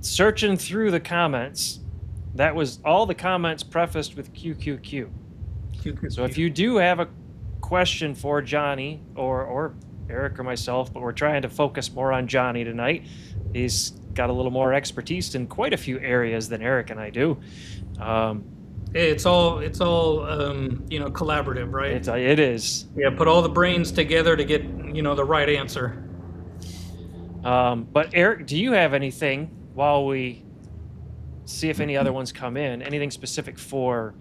searching through the comments, that was all the comments prefaced with QQQ. So if you do have a question for Johnny or Eric or myself, but we're trying to focus more on Johnny tonight. He's got a little more expertise in quite a few areas than Eric and I do. it's all collaborative, right? It is. Yeah, put all the brains together to get the right answer. But Eric, do you have anything while we see if any other ones come in? Anything specific for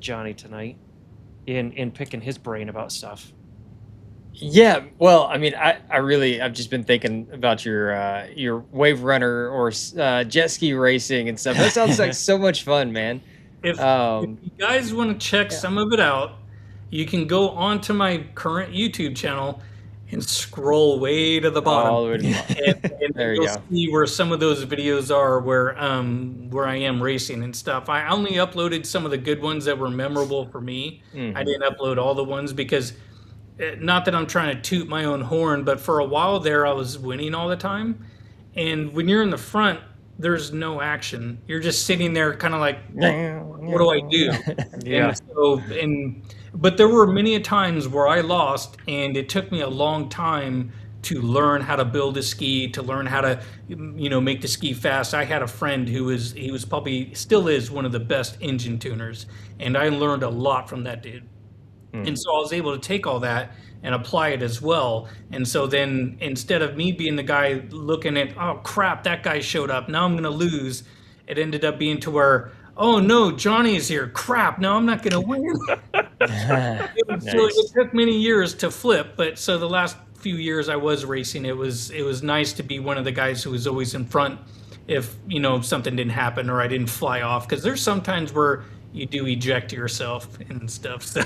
Johnny tonight in picking his brain about stuff? Yeah, well, I mean, I've just been thinking about your wave runner or jet ski racing and stuff. That sounds like so much fun, man. If you guys want to check some of it out, you can go onto my current YouTube channel and scroll way to the bottom. All the way to the bottom. And There you you'll go. see where some of those videos are where I am racing and stuff. I only uploaded some of the good ones that were memorable for me. I didn't upload all the ones because not that I'm trying to toot my own horn, but for a while there I was winning all the time. And when you're in the front, there's no action. You're just sitting there kind of like, what do I do? Yeah. But there were many a times where I lost, and it took me a long time to learn how to build a ski, to learn how to, make the ski fast. I had a friend he was probably still is one of the best engine tuners, and I learned a lot from that dude. And so I was able to take all that and apply it as well. And so then instead of me being the guy looking at, oh crap, that guy showed up, now I'm going to lose, it ended up being to where, oh no, Johnny's here, crap, no, I'm not going to win. So it took many years to flip, but so the last few years I was racing, it was nice to be one of the guys who was always in front if something didn't happen or I didn't fly off, because there's sometimes where you do eject yourself and stuff. So,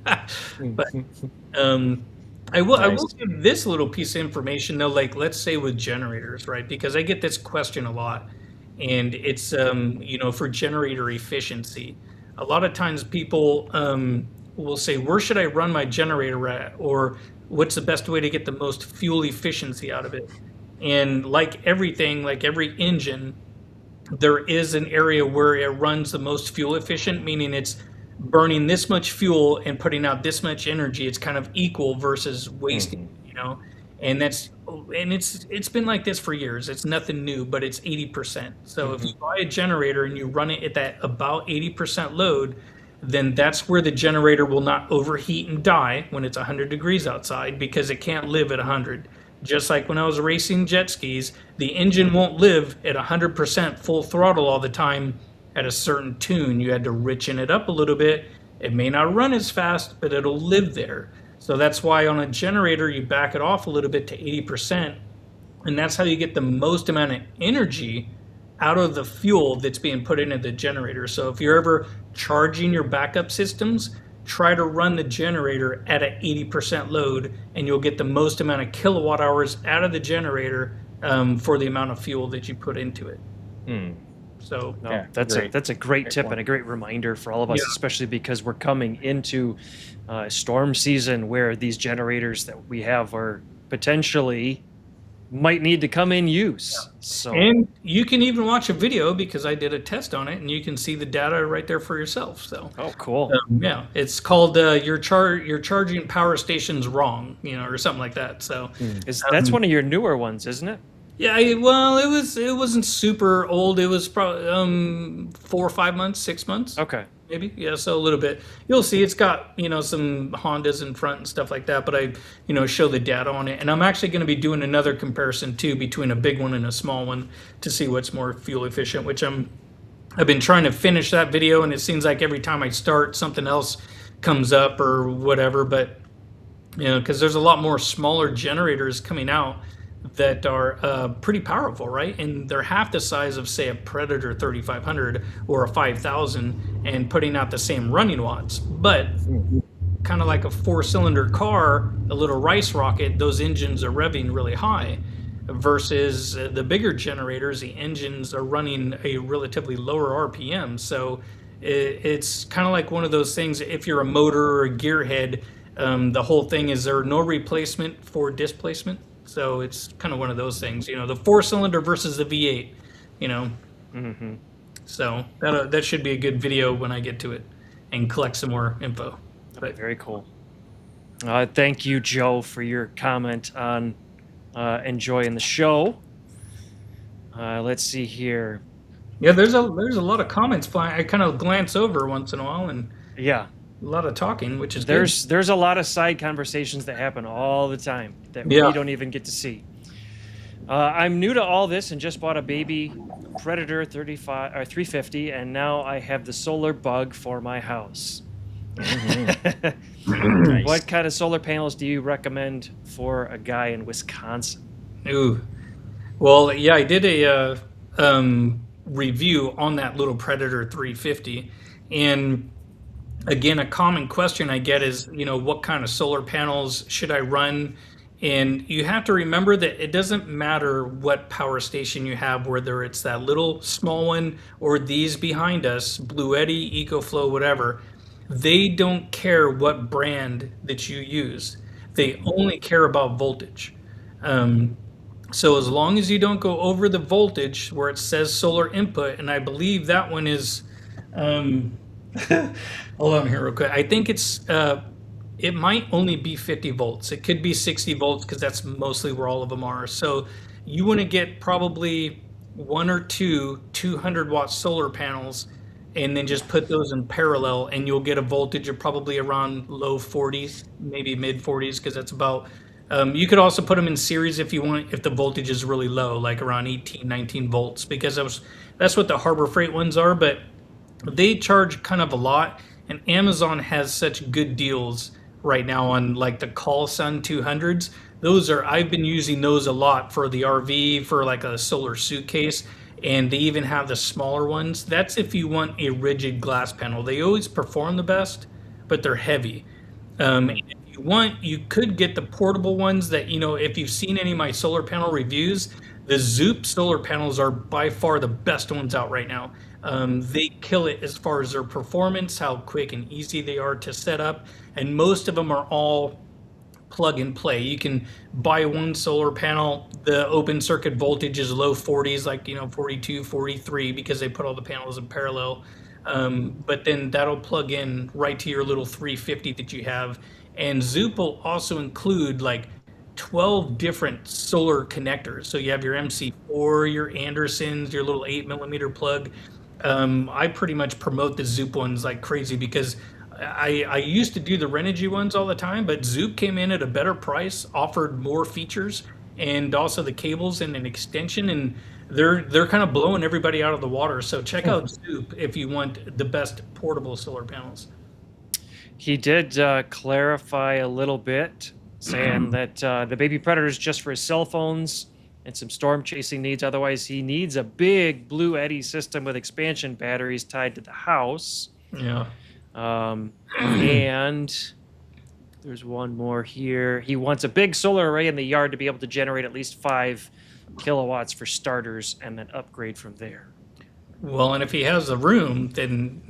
but I will give this little piece of information though, like let's say with generators, right? Because I get this question a lot, and it's for generator efficiency. A lot of times people will say, where should I run my generator at, or what's the best way to get the most fuel efficiency out of it? And like everything, like every engine, there is an area where it runs the most fuel efficient, meaning it's burning this much fuel and putting out this much energy. It's kind of equal versus wasting, and it's been like this for years. It's nothing new, but it's 80%. So if you buy a generator and you run it at that about 80% load, then that's where the generator will not overheat and die when it's 100 degrees outside, because it can't live at 100. Just like when I was racing jet skis, the engine won't live at 100% full throttle all the time at a certain tune. You had to richen it up a little bit. It may not run as fast, but it'll live there. So that's why on a generator, you back it off a little bit to 80%. And that's how you get the most amount of energy out of the fuel that's being put into the generator. So if you're ever charging your backup systems, try to run the generator at an 80% load, and you'll get the most amount of kilowatt hours out of the generator for the amount of fuel that you put into it. So that's a great tip and a great reminder for all of us, especially because we're coming into storm season where these generators that we have are potentially might need to come in use. So, and you can even watch a video, because I did a test on it, and you can see the data right there for yourself. So cool. It's called your charging power station's wrong, or something like that. So that's one of your newer ones, isn't it? Yeah, it wasn't super old. It was probably 4 or 5 months, 6 months. Okay. Maybe, yeah, so a little bit. You'll see it's got, some Hondas in front and stuff like that, but I, show the data on it. And I'm actually going to be doing another comparison too between a big one and a small one to see what's more fuel efficient, which I've been trying to finish that video, and it seems like every time I start, something else comes up or whatever. But, because there's a lot more smaller generators coming out that are pretty powerful, right? And they're half the size of, say, a Predator 3500 or a 5000, and putting out the same running watts. But kind of like a 4-cylinder car, a little rice rocket, those engines are revving really high, versus the bigger generators, the engines are running a relatively lower RPM. So It's kind of like one of those things. If you're a motor or a gearhead, the whole thing is there no replacement for displacement. So it's kind of one of those things. The 4-cylinder versus the V8. You know. Mm-hmm. So that should be a good video when I get to it and collect some more info. But Very cool. Thank you, Joe, for your comment on enjoying the show. Let's see here. yeah, there's a lot of comments flying. I kind of glance over once in a while, and Yeah, a lot of talking, which is good. there's a lot of side conversations that happen all the time that Yeah. we don't even get to see. I'm new to all this and just bought a baby Predator 35 or 350, and now I have the solar bug for my house. Nice. What kind of solar panels do you recommend for a guy in Wisconsin? Ooh. Well, yeah, I did a review on that little Predator 350, and again, a common question I get is, what kind of solar panels should I run? And you have to remember that it doesn't matter what power station you have, whether it's that little small one or these behind us, Bluetti, EcoFlow, whatever. They don't care what brand that you use. They only care about voltage. So as long as you don't go over the voltage where it says solar input, and I believe that one is, hold on here real quick. I think it might only be 50 volts. It could be 60 volts because that's mostly where all of them are. So you want to get probably one or two 200-watt solar panels and then just put those in parallel, and you'll get a voltage of probably around low 40s, maybe mid 40s, because that's about. You could also put them in series if you want, if the voltage is really low, like around 18, 19 volts, because that's what the Harbor Freight ones are, but they charge kind of a lot, and Amazon has such good deals right now on like the Call Sun 200s. I've been using those a lot for the RV, for like a solar suitcase, and they even have the smaller ones. That's if you want a rigid glass panel. They always perform the best, but they're heavy. If you want, you could get the portable ones that, if you've seen any of my solar panel reviews, the Zoop solar panels are by far the best ones out right now. They kill it as far as their performance, how quick and easy they are to set up, and most of them are all plug and play. You can buy one solar panel, the open circuit voltage is low 40s, like 42, 43, because they put all the panels in parallel. But then that'll plug in right to your little 350 that you have. And Zoop will also include like 12 different solar connectors. So you have your MC4, your Andersons, your little 8mm plug. I pretty much promote the Zoop ones like crazy because I used to do the Renogy ones all the time, but Zoop came in at a better price, offered more features, and also the cables and an extension, and they're kind of blowing everybody out of the water. So check out Zoop if you want the best portable solar panels. He did clarify a little bit, saying that the Baby Predator is just for his cell phones and some storm chasing needs. Otherwise, he needs a big Bluetti system with expansion batteries tied to the house. Yeah. And there's one more here. He wants a big solar array in the yard to be able to generate at least 5 kilowatts for starters and then upgrade from there. Well, and if he has the room, then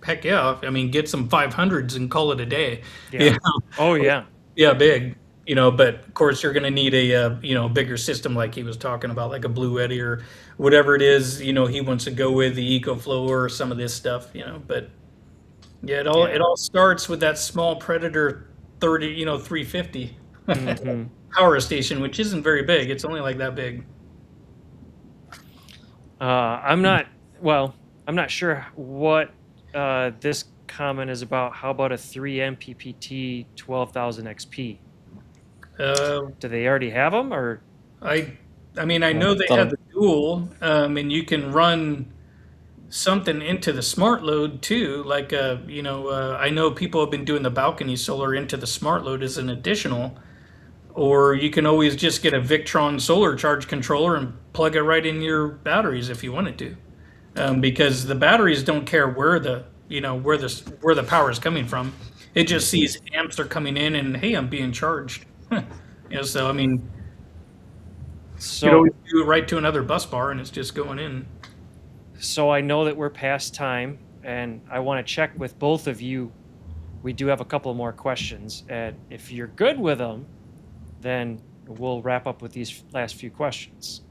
heck yeah. I mean, get some 500s and call it a day. Yeah. Oh, yeah. Yeah, big. But of course you're going to need a bigger system like he was talking about, like a Bluetti or whatever it is, he wants to go with, the EcoFlow or some of this stuff, but yeah, it all starts with that small Predator 350 power station, which isn't very big. It's only like that big. I'm not sure what this comment is about. How about a 3MPPT 12,000 XP? Do they already have them, or? I mean, I know they have the dual, and you can run something into the smart load too. Like, I know people have been doing the balcony solar into the smart load as an additional, or you can always just get a Victron solar charge controller and plug it right in your batteries if you wanted to, because the batteries don't care where the power is coming from. It just sees amps are coming in and hey, I'm being charged. So I mean, you can always do it right to another bus bar and it's just going in. So I know that we're past time. and I want to check with both of you. We do have a couple more questions, and if you're good with them, then we'll wrap up with these last few questions.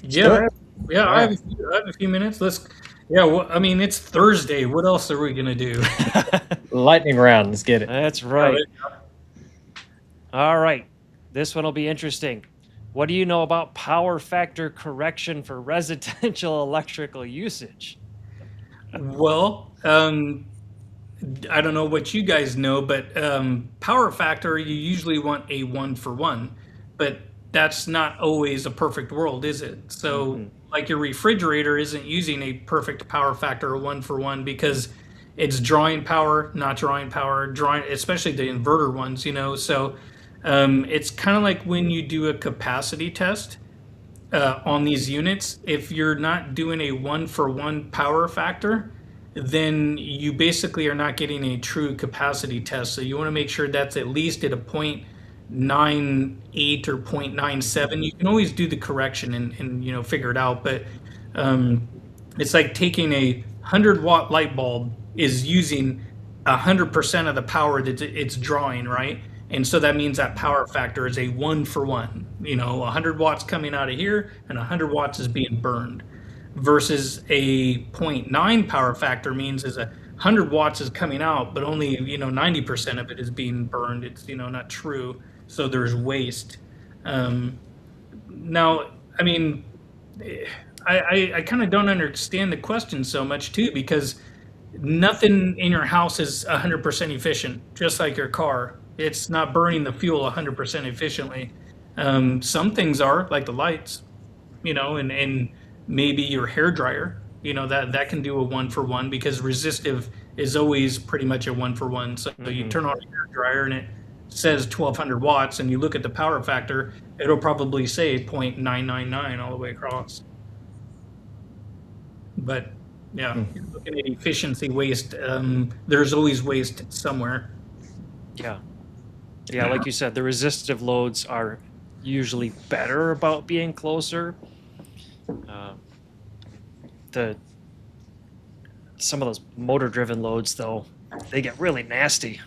Yeah, yeah. All I right. have a few minutes. Let's. Yeah. Well, I mean, it's Thursday. What else are we gonna do? Lightning round. Let's get it. That's right. All right. This one will be interesting. What do you know about power factor correction for residential electrical usage? Well, I don't know what you guys know, but power factor, you usually want a 1-for-1, but that's not always a perfect world, is it? So, like your refrigerator isn't using a perfect power factor, a 1-for-1, because it's drawing power, not drawing power, drawing, especially the inverter ones, you know. So, it's kind of like when you do a capacity test on these units. If you're not doing a 1-for-1 power factor, then you basically are not getting a true capacity test. So you want to make sure that's at least at a 0.98 or 0.97. You can always do the correction and you know, figure it out. But it's like taking a 100-watt light bulb is using 100% of the power that it's drawing, right? And so that means that power factor is a 1-for-1. You know, 100 watts coming out of here and 100 watts is being burned. Versus a 0.9 power factor means is 100 watts is coming out, but only, you know, 90% of it is being burned. It's, you know, not true. So there's waste. Now, I mean, I kind of don't understand the question so much too, because nothing in your house is 100% efficient, just like your car. It's not burning the fuel 100% efficiently. Some things are, like the lights, you know, and maybe your hair dryer, you know, that can do a 1-for-1, because resistive is always pretty much a 1-for-1. So you turn on a hair dryer and it says 1200 watts, and you look at the power factor, it'll probably say 0.999 all the way across. But yeah, you're looking at efficiency waste. There's always waste somewhere. Yeah. Yeah, like you said, the resistive loads are usually better about being closer. Some of those motor-driven loads, though, they get really nasty.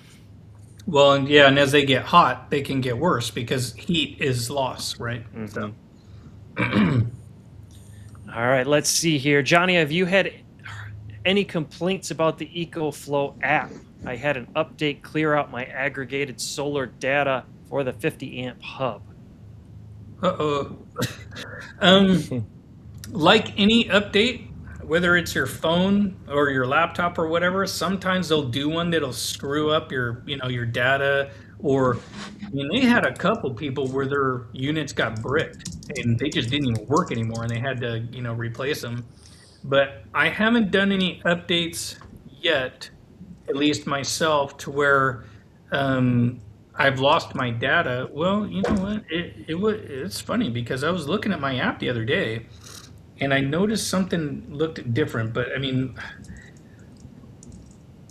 Well, and yeah, and as they get hot, they can get worse because heat is loss, right? So. All right, let's see here. Johnny, have you had any complaints about the EcoFlow app? I had an update clear out my aggregated solar data for the 50 amp hub. Like any update, whether it's your phone or your laptop or whatever, sometimes they'll do one that'll screw up your, you know, your data. Or, I mean, they had a couple people where their units got bricked and they just didn't even work anymore, and they had to, you know, replace them. But I haven't done any updates yet, at least myself, to where I've lost my data. Well, you know what? It's funny because I was looking at my app the other day and I noticed something looked different. But I mean,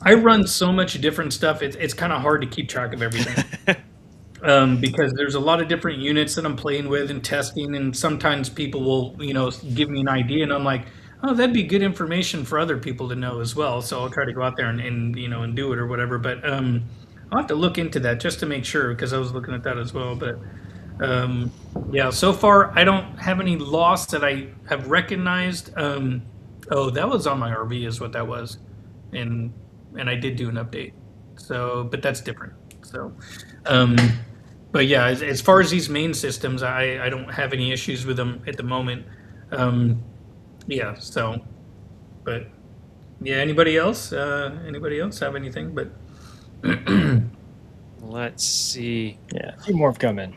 I run so much different stuff. It's kind of hard to keep track of everything. Because there's a lot of different units that I'm playing with and testing, and sometimes people will, you know, give me an idea, and I'm like, oh, that'd be good information for other people to know as well. So I'll try to go out there and you know, and do it or whatever. But I'll have to look into that just to make sure, because I was looking at that as well. But yeah, so far I don't have any loss that I have recognized. Oh, that was on my RV, is what that was, and I did do an update. So, but that's different. So. But yeah, as far as these main systems, I don't have any issues with them at the moment. Yeah, so, but yeah, anybody else have anything? But Let's see. Yeah, a few more have come in.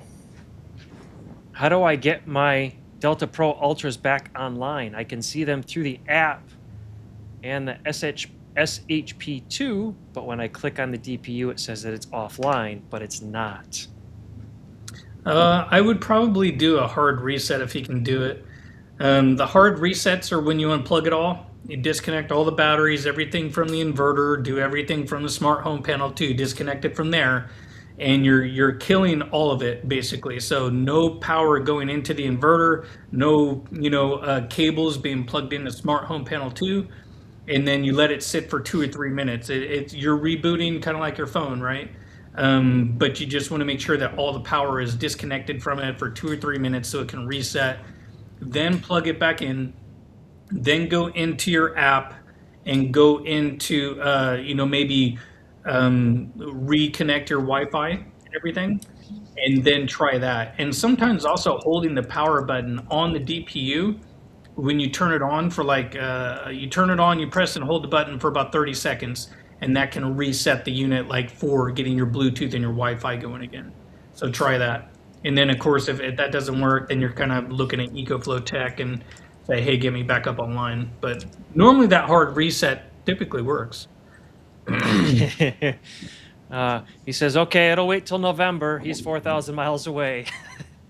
How do I get my Delta Pro Ultras back online? I can see them through the app and the SHP2, but when I click on the DPU, it says that it's offline, but it's not. I would probably do a hard reset if you can do it. The hard resets are when you unplug it all. You disconnect all the batteries, everything from the inverter, do everything from the smart home panel too, disconnect it from there, and you're killing all of it basically. So no power going into the inverter, no cables being plugged into smart home panel 2. and then you let it sit for 2 or 3 minutes. You're rebooting kind of like your phone, right? But you just want to make sure that all the power is disconnected from it for 2 or 3 minutes so it can reset. Then plug it back in. Then go into your app and go into, maybe reconnect your Wi-Fi and everything, and then try that. And sometimes also holding the power button on the DPU when you turn it on for you turn it on, you press and hold the button for about 30 seconds, and that can reset the unit for getting your Bluetooth and your Wi-Fi going again. So try that. And then, of course, if that doesn't work, then you're kind of looking at EcoFlow Tech and say, hey, get me back up online. But normally that hard reset typically works. He says, okay, it'll wait till November. He's 4,000 miles away.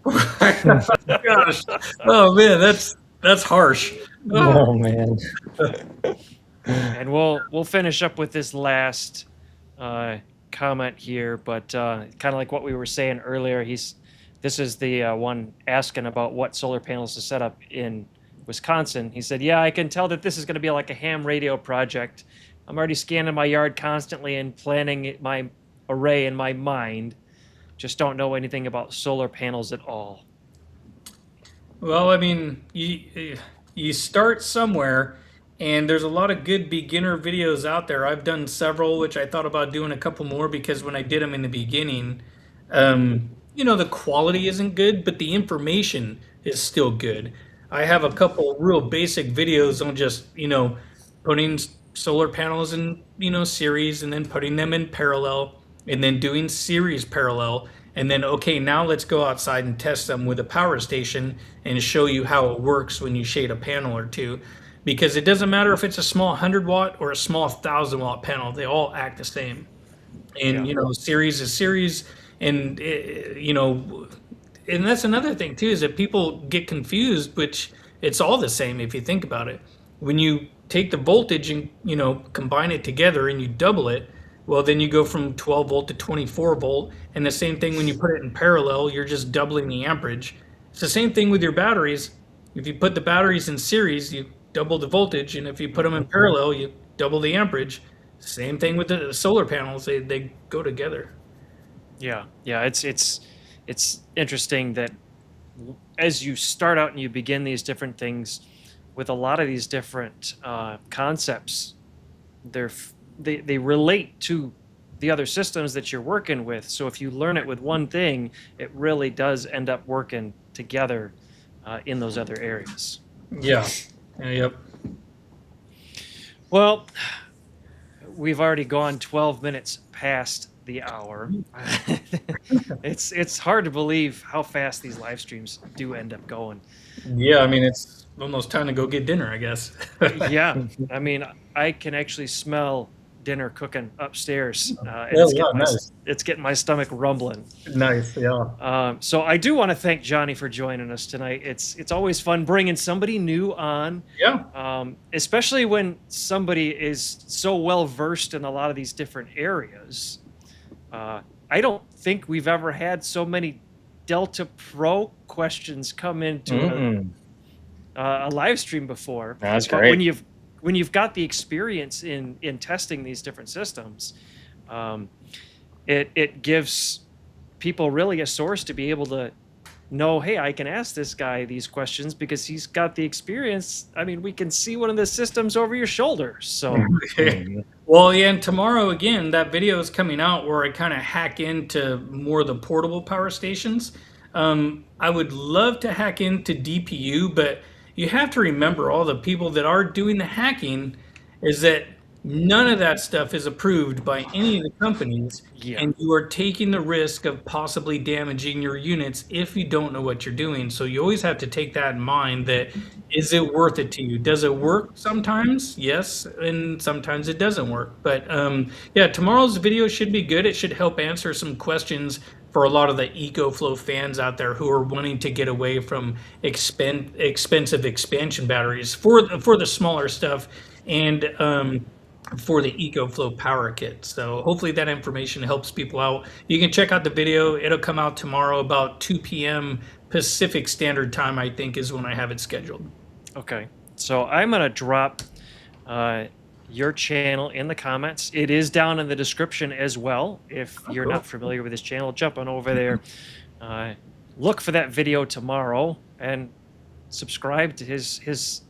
Gosh. Oh, man, that's harsh. Oh man. And we'll finish up with this last comment here, but kind of like what we were saying earlier, this is the one asking about what solar panels to set up in Wisconsin. He said, yeah, I can tell that this is going to be like a ham radio project. I'm already scanning my yard constantly and planning my array in my mind. Just don't know anything about solar panels at all. Well, I mean, you start somewhere, and there's a lot of good beginner videos out there. I've done several, which I thought about doing a couple more because when I did them in the beginning, the quality isn't good, but the information is still good. I have a couple real basic videos on just, putting solar panels in, series, and then putting them in parallel, and then doing series parallel. And then, okay, now let's go outside and test them with a power station and show you how it works when you shade a panel or two. Because it doesn't matter if it's a small 100 watt or a small 1,000 watt panel, they all act the same. And, series is series. And, and that's another thing too, is that people get confused, which it's all the same if you think about it. When you take the voltage and, combine it together and you double it, well, then you go from 12 volt to 24 volt. And the same thing when you put it in parallel, you're just doubling the amperage. It's the same thing with your batteries. If you put the batteries in series, you double the voltage. And if you put them in parallel, you double the amperage. Same thing with the solar panels. They go together. Yeah. It's interesting that as you start out and you begin these different things with a lot of these different concepts, they relate to the other systems that you're working with. So if you learn it with one thing, it really does end up working together in those other areas. Yeah. Yep. Well, we've already gone 12 minutes past the hour. It's hard to believe how fast these live streams do end up going. Yeah, I mean, it's almost time to go get dinner, I guess. Yeah, I mean, I can actually smell dinner cooking upstairs. And it's getting my stomach rumbling. Nice, yeah. So I do want to thank Johnny for joining us tonight. It's always fun bringing somebody new on. Yeah. Especially when somebody is so well versed in a lot of these different areas. I don't think we've ever had so many Delta Pro questions come into a live stream before. That's great. When you've got the experience in testing these different systems, it gives people really a source to be able to know, hey, I can ask this guy these questions because he's got the experience. I mean, we can see one of the systems over your shoulder. So, well, yeah, and tomorrow again, that video is coming out where I kind of hack into more of the portable power stations. I would love to hack into DPU, but you have to remember all the people that are doing the hacking is that none of that stuff is approved by any of the companies. Yeah. And you are taking the risk of possibly damaging your units if you don't know what you're doing. So you always have to take that in mind, that is it worth it to you? Does it work sometimes? Yes. And sometimes it doesn't work. But yeah, tomorrow's video should be good. It should help answer some questions for a lot of the EcoFlow fans out there who are wanting to get away from expensive expansion batteries for the smaller stuff and for the EcoFlow power kit. So hopefully that information helps people out. You can check out the video. It'll come out tomorrow about 2 p.m. Pacific Standard Time, I think is when I have it scheduled. Okay. So I'm going to drop your channel in the comments. It is down in the description as well. If you're cool. not familiar with his channel, jump on over there. Look for that video tomorrow and subscribe to his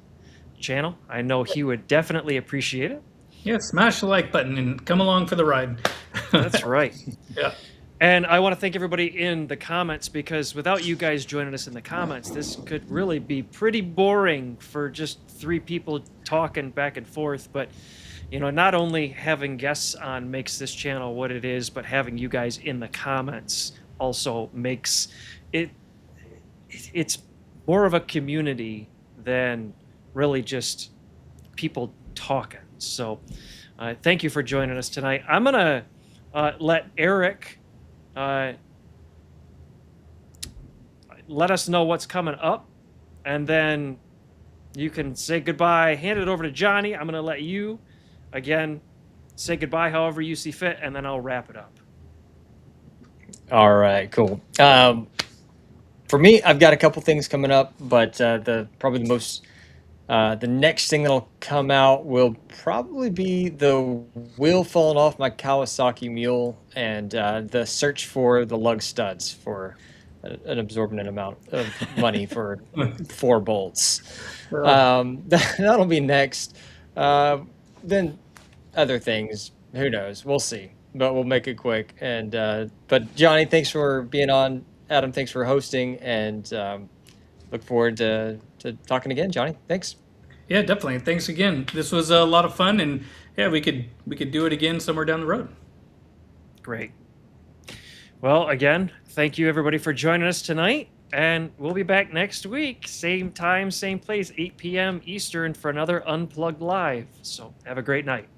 channel. I know he would definitely appreciate it. Yeah, smash the like button and come along for the ride. That's right. Yeah. And I want to thank everybody in the comments, because without you guys joining us in the comments, this could really be pretty boring for just 3 people talking back and forth. But, you know, not only having guests on makes this channel what it is, but having you guys in the comments also makes it's more of a community than really just people talking. So thank you for joining us tonight. I'm going to let Eric let us know what's coming up, and then you can say goodbye, hand it over to Johnny. I'm going to let you, again, say goodbye however you see fit, and then I'll wrap it up. All right, cool. For me, I've got a couple things coming up, but probably the most the next thing that'll come out will probably be the wheel falling off my Kawasaki Mule, and the search for the lug studs for an absorbent amount of money for 4 bolts. That'll be next. Then other things, who knows? We'll see, but we'll make it quick. And but Johnny, thanks for being on. Adam, thanks for hosting, and look forward to talking again. Johnny, thanks. Yeah, definitely. Thanks again. This was a lot of fun, and yeah, we could do it again somewhere down the road. Great. Well, again, thank you everybody for joining us tonight, and we'll be back next week, same time, same place, 8 p.m. Eastern, for another Unplugged Live. So have a great night.